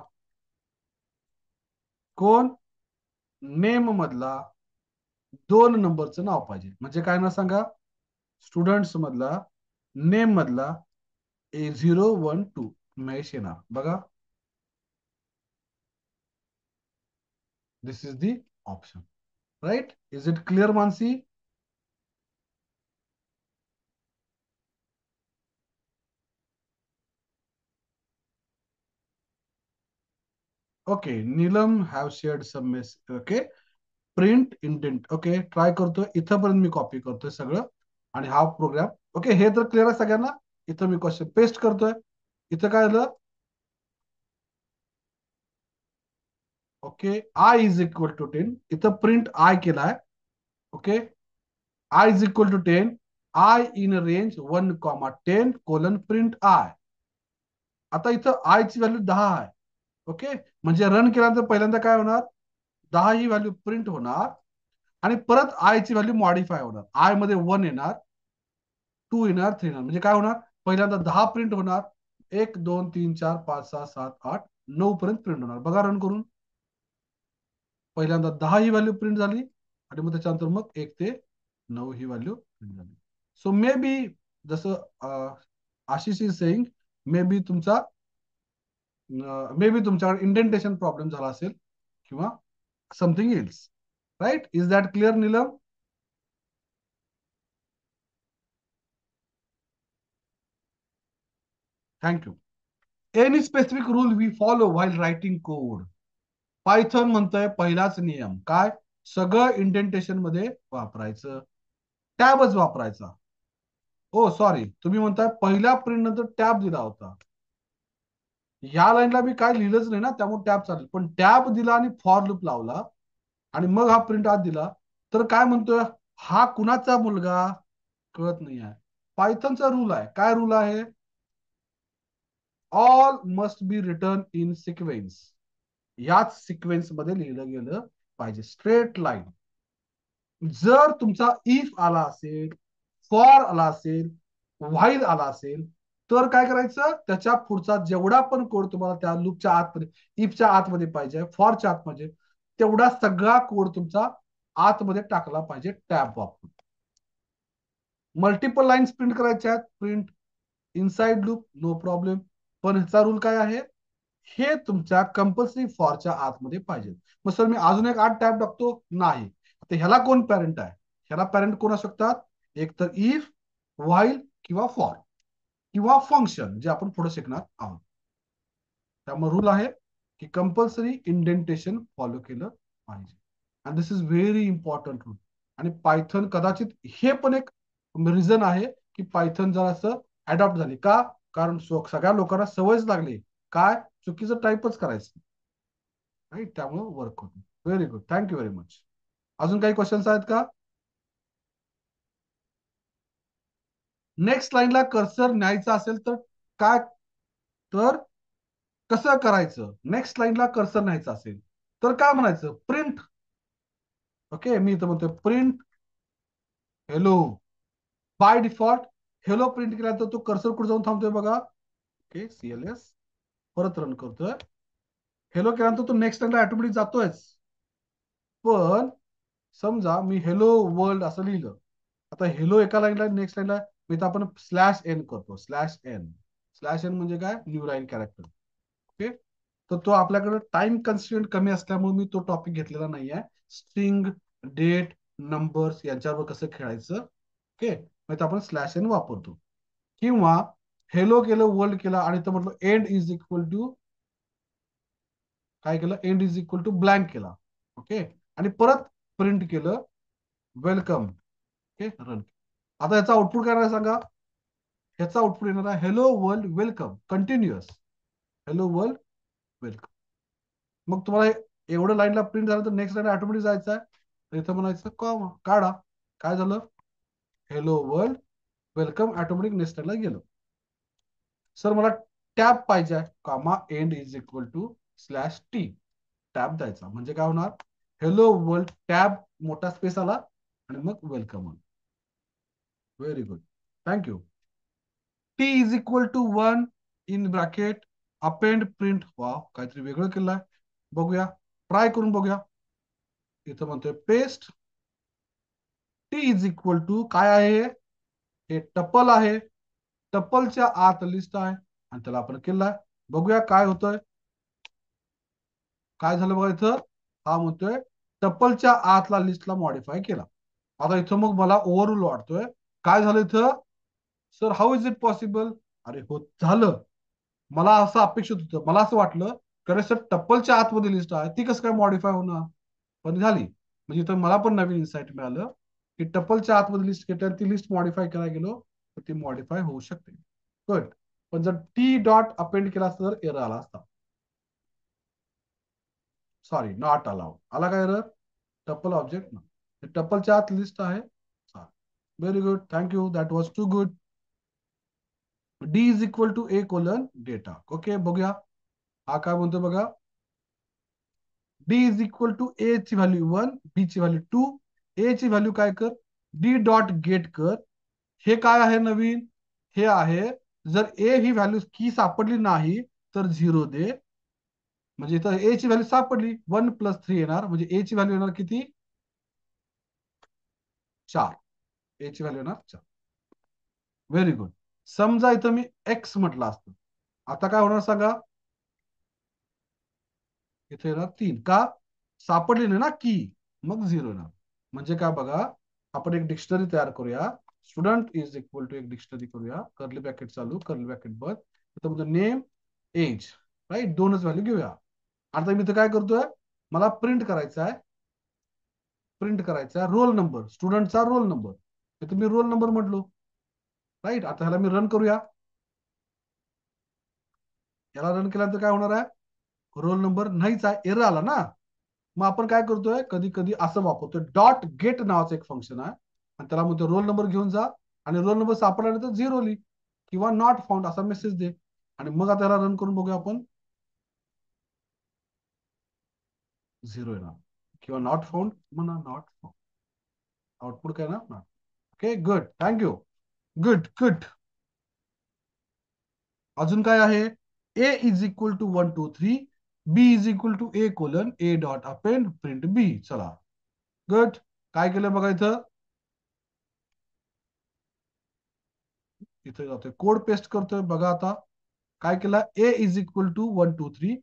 कोण? नेम मधला 2 नंबरचं नाव पाहिजे. म्हणजे काय ना सांगा? स्टुडंट्स मधला नेम मधला A012 महेश येणार बघा. This is the option. Right, is it clear Mansi? Okay, Neelam have shared some mess. Okay, print indent. Okay, try करतोय. इथंपर्यंत मी कॉपी करतोय सगळं आणि हा प्रोग्राम. ओके, हे तर क्लिअर आहे सगळ्यांना. इथं मी क्वेश्चन पेस्ट करतोय. इथं काय झालं? Okay, I is equal to 10. इथं प्रिंट आय केलाय. Okay, I is equal to 10. I in range 1, 10 colon print I. आता इथं आय ची व्हॅल्यू 10 आहे. ओके, म्हणजे रन केल्यानंतर पहिल्यांदा काय होणार? 10 ही व्हॅल्यू प्रिंट होणार आणि परत आय ची व्हॅल्यू मॉडिफाय होणार. आय मध्ये 1 येणार, 2 येणार, 3 येणार. म्हणजे काय होणार? पहिल्यांदा 10 प्रिंट होणार. 1, 2, 3, 4, 5, 6, 7, 8, 9 पर्यंत प्रिंट होणार. बघा रन करून. पहिल्यांदा 10 ही व्हॅल्यू प्रिंट झाली आणि मग त्याच्यानंतर मग 1 ते 9 ही व्हॅल्यू प्रिंट झाली. सो मे बी, जसं Ashish is saying, maybe तुमच्याकडे इंडेंटेशन प्रॉब्लेम झाला असेल किंवा something else. Right, is that clear Neelam? Thank you. Any specific rule we follow while writing code? Python म्हणतोय पहिलाच नियम काय? सगळं इंडेंटेशन मध्ये वापरायचं, टॅबच वापरायचा. हो सॉरी, तुम्ही म्हणताय पहिल्या प्रिंट नंतर टॅब दिला होता. या लाईनला मी काय लिहिलंच नाही ना, त्यामुळे टॅब चालेल. पण टॅब दिला आणि फॉर लूप लावला आणि मग हा प्रिंट आत दिला, तर काय म्हणतोय? हा कुणाचा मुलगा? कळत नाही आहे. पायथनचा रूल आहे. काय रूल आहे? All must be return in sequence. याच सिक्वेन्स मध्ये लिहिलं गेलं पाहिजे, स्ट्रेट लाईन. जर तुमचा इफ आला असेल, फॉर आला असेल, व्हाईल आला असेल, तर काय करायचं? त्याच्या पुढचा जेवढा पण कोड तुम्हाला त्या लूपच्या आतमध्ये, इफच्या आतमध्ये पाहिजे, फॉरच्या आतमध्ये, तेवढा सगळा कोड तुमचा आतमध्ये टाकला पाहिजे टॅब वापरून. मल्टिपल लाईन्स प्रिंट करायच्या आहेत, print inside loop, no problem. पण ह्याचा रूल काय आहे? हे तुमच्या कंपल्सरी फॉरच्या आतमध्ये पाहिजे. मग सर मी अजून एक 8 टॅब टाकतो, नाही. तर ह्याला कोण पॅरेंट आहे? ह्याला पॅरेंट कोण असू शकतात? एक तर इफ, व्हाईल किंवा फॉर किंवा फंक्शन, जे आपण पुढे शिकणार आहोत. त्यामुळे रूल आहे की कंपल्सरी इंडेंटेशन फॉलो केलं पाहिजे. And this is very important rule. आणि पायथन कदाचित हे पण एक रिझन आहे की पायथन जरा असं अडॉप्ट झाली का, कारण सगळ्या लोकांना सवयच लागली काय चुकीचं टाईपच करायचं, राईट, त्यामुळे वर्क होतं. Very good, thank you very much. अजून काही क्वेश्चन्स आहेत का? नेक्स्ट लाईनला कर्सर न्यायचा असेल तर काय, तर कसं करायचं? नेक्स्ट लाईनला कर्सर न्यायचा असेल तर काय म्हणायचं? प्रिंट. ओके, मी इथं म्हणतोय print hello. By default hello print केल्यानंतर तो कर्सर कुठे जाऊन थांबतोय बघा. ओके, CLS परत रन करतोय. हेलो केल्यानंतर तो नेक्स्ट लाईनला ऑटोमॅटिक जातोयच. पण समजा मी हेलो वर्ल्ड असं लिहिलं, आता हेलो एका लाईनला, नेक्स्ट लाईनला मी तर आपण /n करतो. /n म्हणजे काय? New line character. ओके, तर तो आपल्याकडे टाइम कन्स्ट्रेंट कमी असल्यामुळे मी तो टॉपिक घेतलेला नाहीये. स्ट्रिंग, डेट, नंबर्स यांच्यावर कसं खेळायचं. ओके, मग आपण /n वापरतो. किंवा हेलो केलं, वर्ल्ड केला आणि तर म्हटलं एंड इज इक्वल टू काय केलं, end is equal to blank केला. ओके, आणि परत प्रिंट केलं वेलकम. Okay, run. आता याचा आउटपुट काय आहे सांगा. ह्याचा आउटपुट येणार आहे hello world welcome continuous. Hello world welcome. मग तुम्हाला एवढं लाईनला प्रिंट झालं तर नेक्स्ट लाईन ऑटोमॅटिक जायचं आहे. तर इथं म्हणायचं कॉमा काढा. काय झालं? Hello world welcome automatic next लाईनला गेलं. सर मला टॅब पाहिजे, comma end is equal to /t. Tab द्यायचा म्हणजे काय होणार? हेलो वर्ल्ड टॅब मोठा स्पेस आला आणि मग welcome. Very good, thank you. T is equal to 1 in bracket append print. वा, काहीतरी वेगळं केलंय. बघूया, ट्राय करून बघूया. इथं म्हणतोय paste. T is equal to काय आहे? हे टपल आहे. टपलच्या आत लिस्ट आहे आणि त्याला आपण केलाय. बघूया काय होतंय. काय झालं बघा इथं. हा म्हणतोय टपलच्या आतला लिस्टला मॉडिफाय केला. आता इथं मग मला ओव्हरऑल वाटतोय काय झालं इथं. Sir how is it possible? अरे हो, झालं. मला असं अपेक्षित होतं, मला असं वाटलं कारण सर टप्पलच्या आतमध्ये लिस्ट आहे ती कसं काय मॉडिफाय होणार, पण झाली. म्हणजे इथं मला पण नवीन इन्साइट मिळालं की टप्पलच्या आतमध्ये लिस्ट घेतल्या ती लिस्ट मॉडिफाय करायला गेलो तर ती मॉडिफाय होऊ शकते. गुड. पण जर टी डॉट अपेंड केला असता तर एरर आला असता. सॉरी, नॉट अलाउड आला काय एरर? टप्पल ऑब्जेक्ट टप्पलच्या आत लिस्ट आहे. Very good, thank you, that was too good. D is equal to A colon data. Okay, बघूया हा काय म्हणतो बघा. D is equal to A ची व्हॅल्यू 1, बी ची व्हॅल्यू 2. ए ची व्हॅल्यू काय कर, डी डॉट गेट कर. हे काय आहे नवीन? हे आहे जर ए ही व्हॅल्यू की सापडली नाही तर 0 दे. म्हणजे इथं ए ची व्हॅल्यू सापडली 1 + 3 येणार, म्हणजे ए ची व्हॅल्यू येणार किती? 4. ए ची व्हॅल्यू येणार 4. Very good. समजा इथं मी एक्स म्हटलं असतं, आता काय होणार सांगा. इथे येणार 3 का सापडली नाही ना की, मग 0 येणार. म्हणजे काय बघा, आपण एक डिक्शनरी तयार करूया. स्टुडंट इज इक्वल टू एक डिक्शनरी करूया, कर्ली ब्रॅकेट चालू, कर्ली ब्रॅकेट बंद. त्यामध्ये नेम, एज, राईट, दोनच व्हॅल्यू घेऊया. आता मी इथं काय करतोय, मला प्रिंट करायचा आहे. प्रिंट करायचा आहे रोल नंबर, स्टुडंटचा रोल नंबर. इथं मी रोल नंबर म्हटलो, राईट. आता ह्याला मी रन करूया. याला रन केल्यानंतर काय होणार आहे? रोल नंबर नाहीच आहे, एरर आला ना. मग आपण काय करतोय, कधी कधी असं वापरतोय, डॉट गेट नावाचं एक फंक्शन आहे आणि त्याला म्हणतो रोल नंबर घेऊन जा आणि रोल नंबर सापडला तर 0 लिही किंवा नॉट फाउंड असा मेसेज दे. आणि मग आता त्याला रन करून बघूया आपण. 0 येणार किंवा नॉट फाउंड म्हणा, नॉट फाउंड. आउटपुट काय ना. Okay, good, thank you. Good good. अजून काय आहे? A is equal to 1 2 3, B is equal to A colon A dot append print B. चला, गुड. काय केलं बघा इथं. इथे जातोय कोड पेस्ट करतोय बघा. आता काय केलं, ए इज इक्वल टू 1 2 3,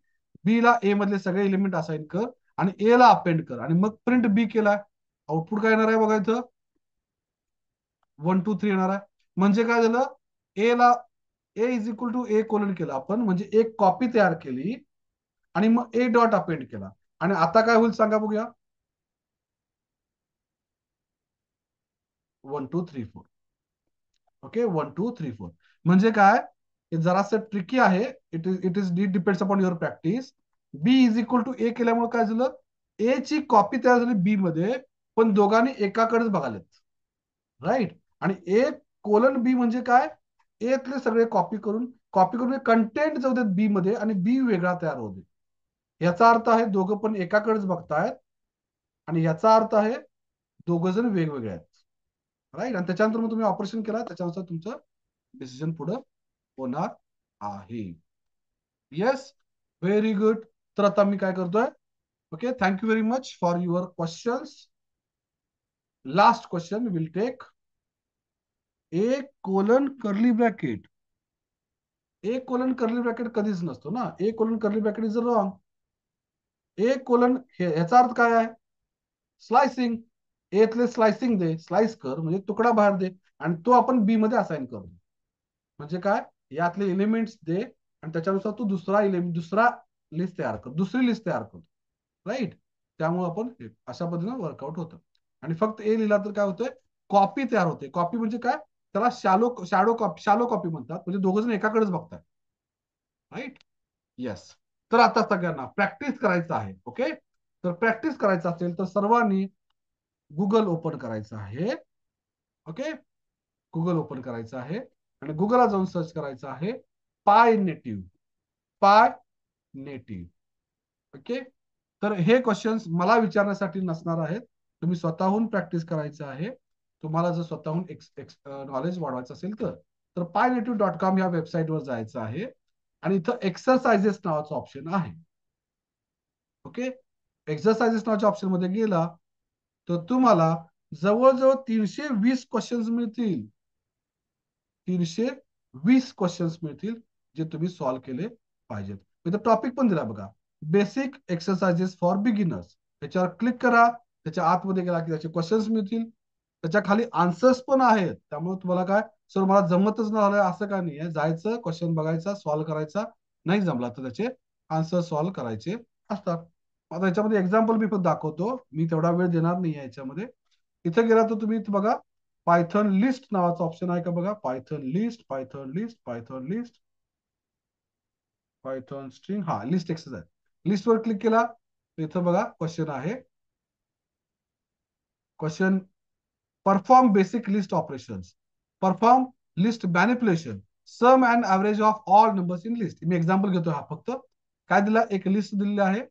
बी ला ए मधले सगळे एलिमेंट असाइन कर आणि ए ला अपेंड कर आणि मग प्रिंट बी केला. आउटपुट काय येणार आहे बघा इथं. 1 2 3 येणार आहे. म्हणजे काय झालं, ए ला A is equal to A colon केलं आपण, म्हणजे एक कॉपी तयार केली आणि मग ए डॉट अपेंड केला. आणि आता काय होईल सांगा बघूया. 1 2 3 4. ओके, 1 2 3 4 म्हणजे काय, हे जरासं ट्रिकी आहे. It is depends upon your practice. B is equal to A केल्यामुळे काय झालं, ए ची कॉपी तयार झाली बी मध्ये, पण दोघांनी एकाकडेच बघालेत. राईट. आणि ए कोलन बी म्हणजे काय, एतले सगळे कॉपी करून कंटेंट जाऊ देत बी मध्ये आणि बी वेगळा तयार होऊ दे. याचा अर्थ आहे दोघं पण एकाकडेच बघतायत, आणि याचा अर्थ आहे दोघं जण वेगवेगळे आहेत. राईट. आणि त्याच्यानंतर मग तुम्ही ऑपरेशन केला, त्याच्यानुसार तुमचं डिसिजन पुढे होणार आहे. Yes, very good. तर आता मी काय करतोय, okay, thank you very much for your questions. Last question will take A colon curly bracket. A colon curly bracket कधीच नसतो ना. A colon curly bracket is wrong. A colon ह्याचा अर्थ काय आहे, स्लायसिंग. एतले स्लायसिंग दे, स्लाइस कर म्हणजे तुकडा बाहेर दे, आणि तो आपण बी मध्ये असाइन करतो. म्हणजे काय, यातले एलिमेंट्स दे आणि त्याच्यानुसार तू दुसरा लिस्ट तयार कर, दुसरी लिस्ट तयार करतो. राईट. त्यामुळे आपण अशा पद्धतीने वर्कआउट होतं. आणि फक्त ए लिहिला तर काय होतंय, कॉपी तयार होते. कॉपी म्हणजे काय, त्याला शॅलो कॉपी म्हणतात, म्हणजे दोघ जण एकाकडेच बघतात. राईट. येस. तर आता सगळ्यांना प्रॅक्टिस करायचं आहे. ओके, तर प्रॅक्टिस करायचं असेल तर सर्वांनी गुगल ओपन करायचं आहे. ओके, गुगल ओपन करायचं आहे आणि गुगलला जाऊन सर्च करायचं आहे पाय नेटिव्ह. पाय नेटिव्ह. ओके. तर हे क्वेश्चन्स मला विचारण्यासाठी नसणार आहेत, तुम्ही स्वतःहून प्रॅक्टिस करायचं आहे. तुम्हाला जर स्वतःहून नॉलेज वाढवायचं असेल तर pynative.com या वेबसाईटवर जायचं आहे आणि इथं एक्सरसाइजेस नावाचं ऑप्शन आहे. ओके, एक्सरसाइजेस नावाच्या ऑप्शन मध्ये गेला तर तुम्हाला जवळजवळ 320 क्वेश्चन्स मिळतील. 320 क्वेश्चन्स मिळतील जे तुम्ही सॉल्व्ह केले पाहिजेत. इथं टॉपिक पण दिला बघा, बेसिक एक्सरसाइजेस फॉर बिगिनर्स. त्याच्यावर क्लिक करा, त्याच्या आतमध्ये गेला की त्याचे क्वेश्चन्स मिळतील. त्याच्या खाली आन्सर्स पण आहेत. त्यामुळे तुम्हाला काय, सर मला जमतच नाही असं काय नाही आहे, जायचं क्वेश्चन बघायचा, सॉल्व्ह करायचा, नाही जमला तर त्याचे आन्सर सॉल्व्ह करायचे असतात. आता याच्यामध्ये एक्झाम्पल मी पण दाखवतो, मी तेवढा वेळ देणार नाही आहे याच्यामध्ये. इथे गेला तर तुम्ही इथं बघा, पायथन लिस्ट नावाचा ऑप्शन आहे का बघा, Python list, Python list, Python list, Python string, हा लिस्ट एक्सरसाइज. लिस्ट वर क्लिक केला इथं बघा क्वेश्चन आहे. Question, perform basic list operations, perform list manipulation, sum and average of all numbers in list. मी एक्झाम्पल घेतो. हा फक्त काय दिला, एक लिस्ट दिलेली आहे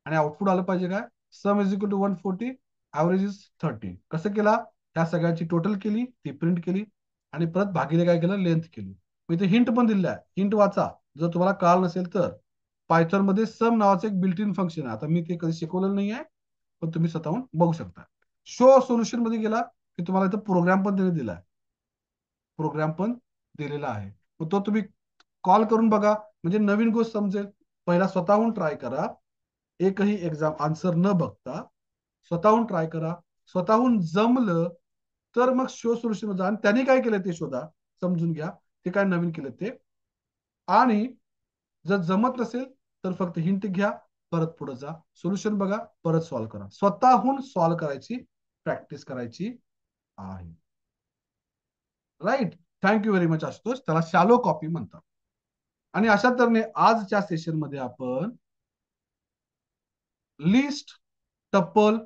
आणि आउटपुट आलं पाहिजे काय, sum is equal to 140, average is 30. कसं केला, त्या सगळ्यांची टोटल केली, ती प्रिंट केली आणि परत भागिले काय केलं, लेंथ केली. इथे हिंट पण दिलेला आहे, हिंट वाचा जर तुम्हाला कळालं नसेल तर. पायथॉन मध्ये सम नावाचं एक बिल्ट इन फंक्शन आहे. आता मी ते कधी शिकवलेलं नाही आहे, पण तुम्ही स्वतःहून बघू शकता. शो सोल्युशन मध्ये गेला की तुम्हाला इथं प्रोग्राम पण दिला आहे, प्रोग्राम पण दिलेला आहे. मग तो तुम्ही कॉल करून बघा म्हणजे नवीन गोष्ट समजेल. पहिला स्वतःहून ट्राय करा, एकही एक्झाम आन्सर न बघता स्वतःहून ट्राय करा. स्वतःहून जमलं तर मग शो सोल्युशन जा आणि त्यांनी काय केलं ते शोधा, समजून घ्या ते काय नवीन केलं ते. आणि जर जमत नसेल तर फक्त हिंट घ्या, परत पुढे जा, सोल्युशन बघा, परत सॉल्व्ह करा. स्वतःहून सॉल्व्ह करायची प्रॅक्टिस करायची आहे. Right. Thank you very much Ashutosh. त्याला शॅलो कॉपी म्हणतात. आणि अशा तऱ्हेने आजच्या सेशन मध्ये आपण लिस्ट, टपल,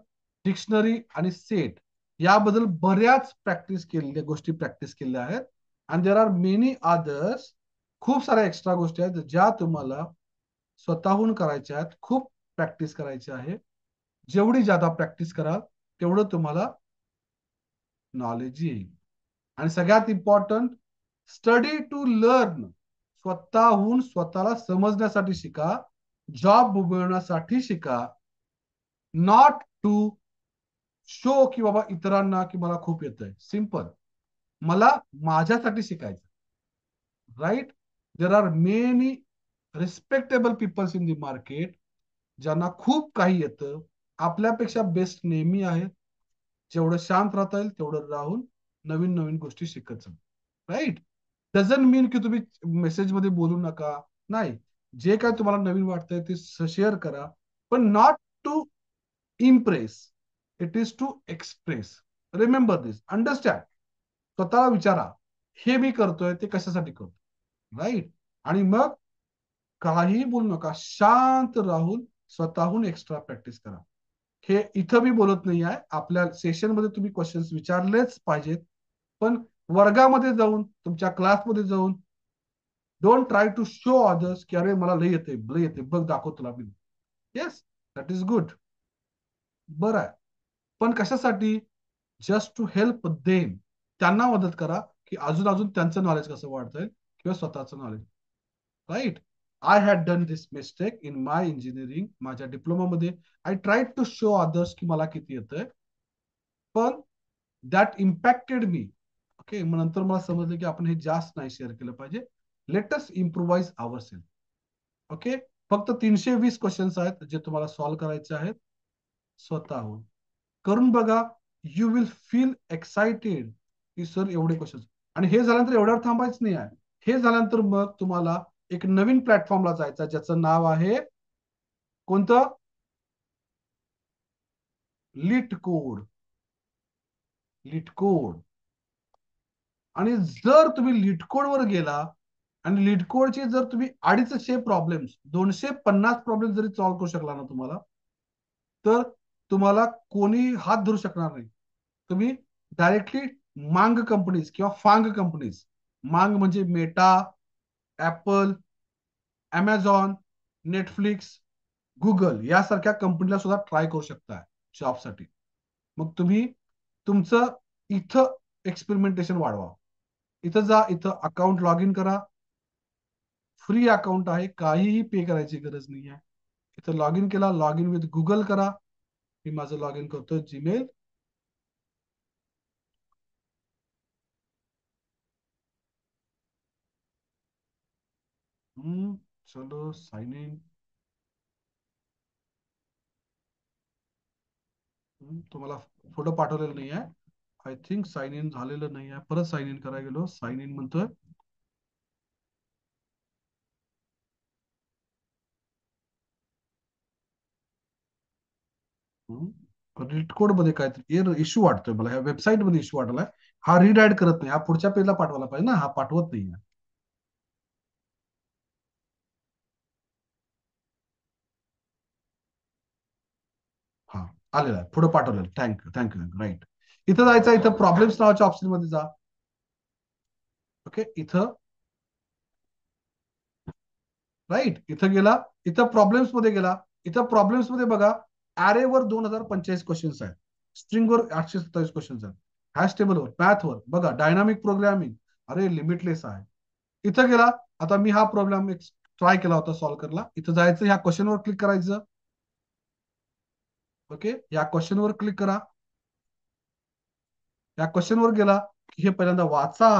डिक्शनरी आणि सेट याबद्दल बऱ्याच गोष्टी प्रॅक्टिस केल्या आहेत. आणि देर आर मेनी अदर्स, खूप साऱ्या एक्स्ट्रा गोष्टी आहेत ज्या तुम्हाला स्वतःहून करायच्या आहेत. खूप प्रॅक्टिस करायची आहे. जेवढी जादा प्रॅक्टिस कराल तेवढं तुम्हाला नॉलेज येईल. आणि सगळ्यात इम्पॉर्टंट, स्टडी टू लर्न. स्वतःहून स्वतःला समजण्यासाठी शिका, जॉब मिळवण्यासाठी शिका, नॉट टू शो की बाबा इतरांना की मला खूप येतंय. सिंपल, मला माझ्यासाठी शिकायचं. Right. There are many respectable peoples in the market ज्यांना खूप काही येतं. आपल्यापेक्षा बेस्ट नेहमी आहेत. जेवढं शांत राहता येईल तेवढं राहून नवीन नवीन गोष्टी शिकत जा. राईट. डझंट मीन की तुम्ही मेसेज मध्ये बोलू नका, नाही. जे काय तुम्हाला नवीन वाटतंय ते शेअर करा, पण not to impress, it is to express. Remember this, understand. स्वतःला विचारा, हे मी करतोय ते कशासाठी करतो, राईट? आणि मग काही बोलू नका, शांत राहून स्वतःहून एक्स्ट्रा प्रॅक्टिस करा. हे इथं मी बोलत नाही आहे, आपल्या सेशन मध्ये तुम्ही क्वेश्चन्स विचारलेच पाहिजेत, पण वर्गामध्ये जाऊन, तुमच्या क्लासमध्ये जाऊन, don't try to show others की अरे मला लय येते, लय येते, बघ दाखव तुला मी. येस, दॅट इज गुड, बरं आहे. पण कशासाठी? जस्ट टू हेल्प देम, त्यांना मदत करा की अजून अजून त्यांचं नॉलेज कसं वाढतंय किंवा स्वतःचं knowledge, right? I had done this mistake in my engineering, माझ्या डिप्लोमामध्ये I try to show others की मला किती येतंय, पण दॅट इम्पॅक्टेड मी. ओके, मग नंतर मला समजलं की आपण हे जास्त नाही शेअर केलं पाहिजे. लेट अस इम्प्रोवाइज आवर सेल्फ. ओके, फक्त 320 क्वेश्चन्स आहेत जे तुम्हाला सॉल्व्ह करायचे आहेत स्वतःहून. करून बघा, यू विल फील एक्साइटेड की सर एवढे क्वेश्चन. आणि हे झाल्यानंतर एवढ्यावर थांबायचं नाही आहे. हे झाल्यानंतर मग तुम्हाला एक नवीन प्लॅटफॉर्मला जायचं, ज्याचं नाव आहे कोणतं? LeetCode. LeetCode. आणि जर तुम्ही लिट कोड वर गेला आणि लिट कोडचे जर तुम्ही 250 प्रॉब्लेम्स, 250 प्रॉब्लेम जरी सॉल्व्ह करू शकला ना तुम्हाला, तर तुम्हाला कोणी हात धरू शकणार नाही. तुम्ही डायरेक्टली मांग कंपनीज किंवा फांग कंपनीज, मांग म्हणजे Meta, apple, Amazon, Netflix, Google यासारख्या कंपनीला सुद्धा ट्राय करू शकता जॉबसाठी. मग तुम्ही तुमचं इथं एक्सपेरिमेंटेशन वाढवा. इथं जा, इथं अकाउंट लॉग इन करा, फ्री अकाउंट आहे, काहीही पे करायची गरज नाही आहे. इथं लॉग इन केला, लॉग इन विथ गुगल करा. मी माझं लॉग इन करतो जीमेल. चलो साइन इन. तुम्हाला फोटो पाठवलेला नाही आहे, आय थिंक साइन इन झालेलं नाही आहे. परत साइन इन करायला गेलो, साइन इन म्हणतोय. रीड कोड मध्ये काहीतरी इश्यू वाटतोय मला, ह्या वेबसाईट मध्ये इश्यू वाटलाय. हा रीड करत नाही, हा पुढच्या पेजला पाठवायला पाहिजे ना, हा पाठवत नाही. हा, आलेला आहे, पुढे पाठवलेलं. Thank you thank you thank you, right. इथं जायचं, इथं प्रॉब्लेम्स नावाच्या ऑप्शन मध्ये जा. ओके, इथं राईट, इथं गेला, इथं प्रॉब्लेम्स मध्ये गेला. इथं प्रॉब्लेम्स मध्ये बघा, ऍरे वर 2045 क्वेश्चन्स आहेत, स्ट्रिंग वर 827 क्वेश्चन्स आहेत, हॅश टेबल वर, मॅथ वर बघा, डायनामिक प्रोग्रामिंग, अरे लिमिटलेस आहे. इथं गेला, आता मी हा प्रॉब्लेम ट्राय केला होता सॉल्व्ह करायला. इथं जायचं, ह्या क्वेश्चन वर क्लिक करायचं. ओके, या क्वेश्चन वर क्लिक करा. या क्वेश्चन वर गेला की हे पहिल्यांदा वाचा,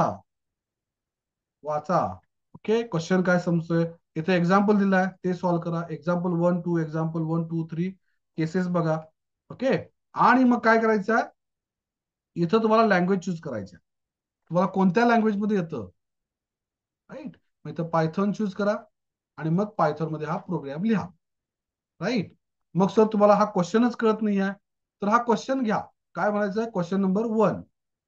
वाचा. ओके, क्वेश्चन काय समजतोय, इथे एक्झाम्पल दिलाय ते सॉल्व्ह करा. एक्झाम्पल 1 2, एक्झाम्पल 1 2 3 केसेस बघा. ओके, आणि मग काय करायचं आहे, इथं तुम्हाला लँग्वेज चूज करायची आहे. तुम्हाला कोणत्या लँग्वेज मध्ये येतं, राईट? मग इथं पायथॉन चूज करा आणि मग पायथॉन मध्ये हा प्रोग्राम लिहा, राईट? मग सर तुम्हाला हा क्वेश्चनच कळत नाही आहे, तर हा क्वेश्चन घ्या. काय म्हणायचं आहे, क्वेश्चन नंबर 1.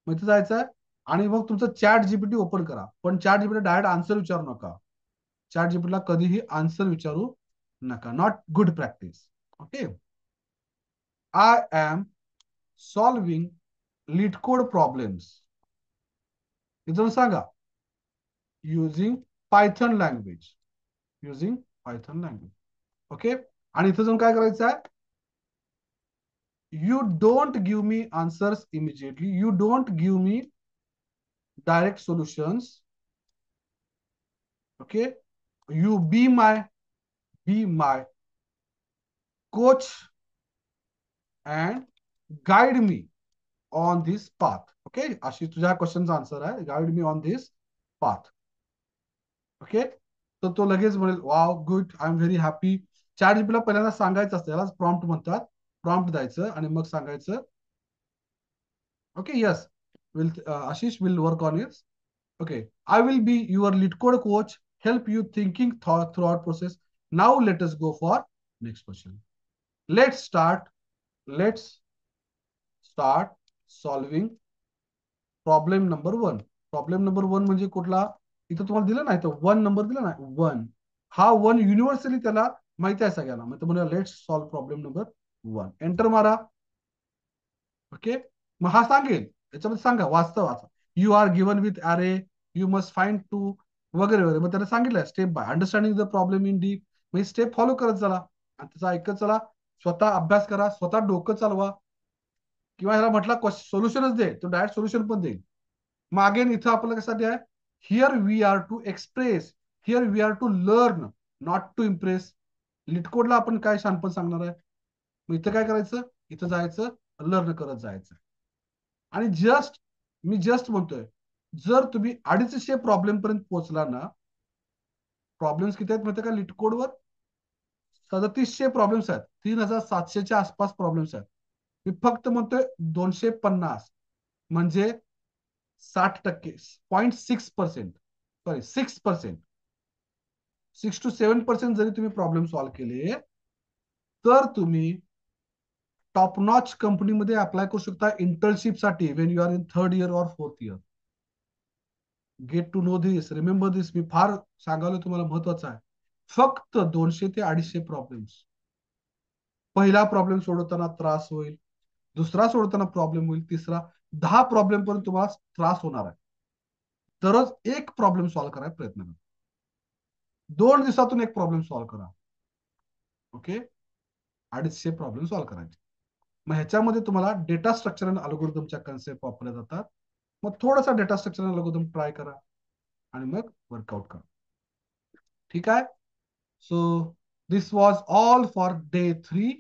मग इथं जायचं आहे आणि मग तुमचं चॅट जीपीटी ओपन करा. पण चॅट जीपीटी डायरेक्ट आन्सर विचारू नका. चॅट जीपीटीला कधीही आन्सर विचारू नका, not good practice. Okay, I am solving leet code problems, इथून सांगा, using Python language, using Python language. Okay, आणि इथं जाऊन काय करायचं आहे, you don't give me answers immediately, you don't give me direct solutions. Okay, you be my coach and guide me on this path. Okay, अशी तुझ्या क्वेश्चनचा answer आहे, guide me on this path. Okay, तर तो लगेच म्हणेल wow good, I am very happy. चॅट जीपीटीला पहिल्यांदा सांगायचं असतं, यालाच प्रॉम्प्ट म्हणतात. प्रॉम्प्ट द्यायचं आणि मग सांगायचं okay yes, will Ashish will work on it. Okay, I will be your lead code coach, help you thinking throughout process. Now let us go for next question. Let's start. Let's start solving problem number 1. Problem number 1 म्हणजे कुठला? इथं तुम्हाला दिलं नाही तर 1 number दिला ना 1. हा 1 युनिव्हर्सली त्याला माहिती आहे सगळ्यांना. मग म्हणूया let's solve problem number 1. Enter मारा. ओके. मग हा सांगेल याच्यामध्ये सांगा वाचा. यू आर गिवन विथ अरे, यू मस्ट फाइंड टू वगैरे वगैरे. मग त्याने सांगितलंय step by understanding the problem in deep. मग स्टेप फॉलो करत चला आणि त्याचा ऐकत चला. स्वतः अभ्यास करा, स्वतः डोकं चालवा, किंवा ह्याला म्हटलं सोल्युशनच दे, तो डायरेक्ट सोल्युशन पण देईल. मग अगेन इथं आपल्याला कशासाठी आहे? Here we are to express, here we are to learn, not to impress. लिटकोडला आपण काय शानपण सांगणार आहे? मग इथं काय करायचं? इथं जायचं, लर्न करत जायचं. आणि मी जस्ट म्हणतोय, जर तुम्ही 250 प्रॉब्लेम पर्यंत पोहोचला ना, प्रॉब्लेम्स किती आहेत माहिती का लिटकोडवर? 3700 प्रॉब्लेम्स आहेत. 3700च्या आसपास प्रॉब्लेम्स आहेत. मी फक्त म्हणतोय 250, म्हणजे 60%, 0.6%, सॉरी 6%, 6 to 7% जरी तुम्ही प्रॉब्लेम सॉल्व्ह केले, तर तुम्ही टॉप नॉच कंपनीमध्ये अप्लाय करू शकता इंटर्नशिपसाठी when you are in 3rd year or 4th year. Get to know this, remember this. मी फार सांगायला तुम्हाला महत्वाचं आहे. फक्त 200 ते 250 प्रॉब्लेम्स. पहिला प्रॉब्लेम सोडवताना त्रास होईल, दुसरा सोडवताना प्रॉब्लेम होईल, तिसरा 10 प्रॉब्लेम पर्यंत तुम्हाला त्रास होणार आहे. दररोज एक प्रॉब्लेम सॉल्व्ह करायचा प्रयत्न करा. 2 दिवसातून एक प्रॉब्लेम सॉल्व्ह करा. ओके. 250 प्रॉब्लेम सॉल्व्ह करायचे. मग ह्याच्यामध्ये तुम्हाला डेटा स्ट्रक्चर आणि अल्गोरिदमच्या कन्सेप्ट वापरल्या जातात. मग थोडासा डेटा स्ट्रक्चर आणि अल्गोरिदम ट्राय करा आणि मग वर्कआउट करा. ठीक आहे. So this was all for day 3.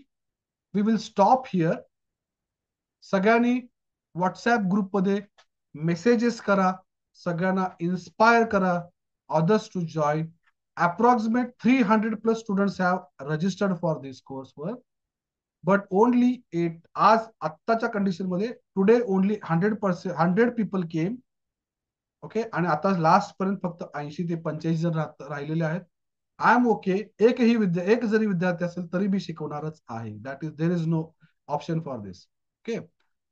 We will stop here. सगळ्यांनी व्हॉट्सअप ग्रुपमध्ये मेसेजेस करा, सगळ्यांना इन्स्पायर करा others to join. Approximate 300+ students have registered for this coursework, but only आज आत्ताच्या कंडिशन मध्ये today only 100 people came. Okay. आणि आता लास्ट पर्यंत फक्त 80 ते 85 जण राहिलेले आहेत. I am okay. एक जरी विद्यार्थी असेल तरी मी शिकवणारच आहे. There is no option for this. Okay.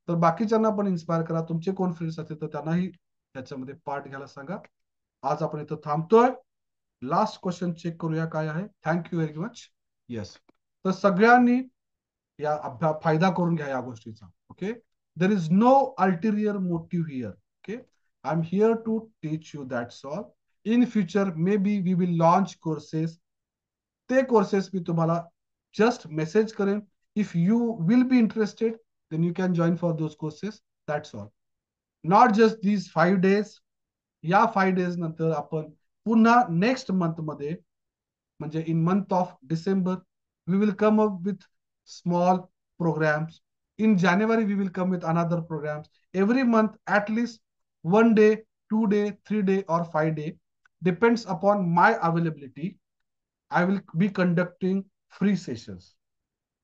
तर बाकीच्यांना पण इन्स्पायर करा. तुमचे कोण फ्रेंड्स असतील तर त्यांनाही त्याच्यामध्ये पार्ट घ्यायला सांगा. आज आपण इथं थांबतोय. लास्ट क्वेश्चन चेक करूया काय आहे. Thank you very much. येस. तर सगळ्यांनी फायदा करून घ्या या गोष्टीचा. Okay. There is no ulterior motive here. Okay. I am here to teach you, that's all. In future maybe we will launch courses. ते कोर्सेस मी तुम्हाला जस्ट मेसेज करेन. If you will be interested then you can join for those courses. That's all. Not just these 5 days. या 5 days नंतर आपण पुन्हा next month मध्ये, म्हणजे in month of December, we will come up with small programs. In January, we will come with another programs. Every month, at least 1 day, 2 day, 3 day, or 5 day, depends upon my availability. I will be conducting free sessions.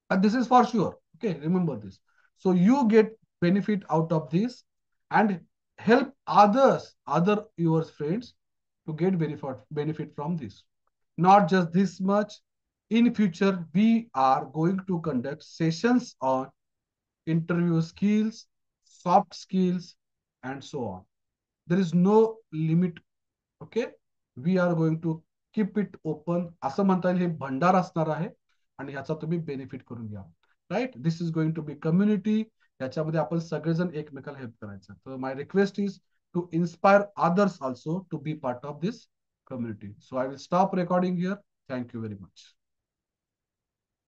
And this is for sure. Okay, remember this. So you get benefit out of this and help other your friends to get benefit from this. Not just this much. In future, we are going to conduct sessions on interview skills, soft skills, and so on. There is no limit. Okay. We are going to keep it open. असं म्हणता येईल हे भंडार असणार आहे आणि ह्याचा तुम्ही बेनिफिट करून घ्या. Right. This is going to be community. याच्यामध्ये आपण सगळेजण एकमेकाला हेल्प करायचं. तर my request is to inspire others also to be part of this community. So I will stop recording here. Thank you very much.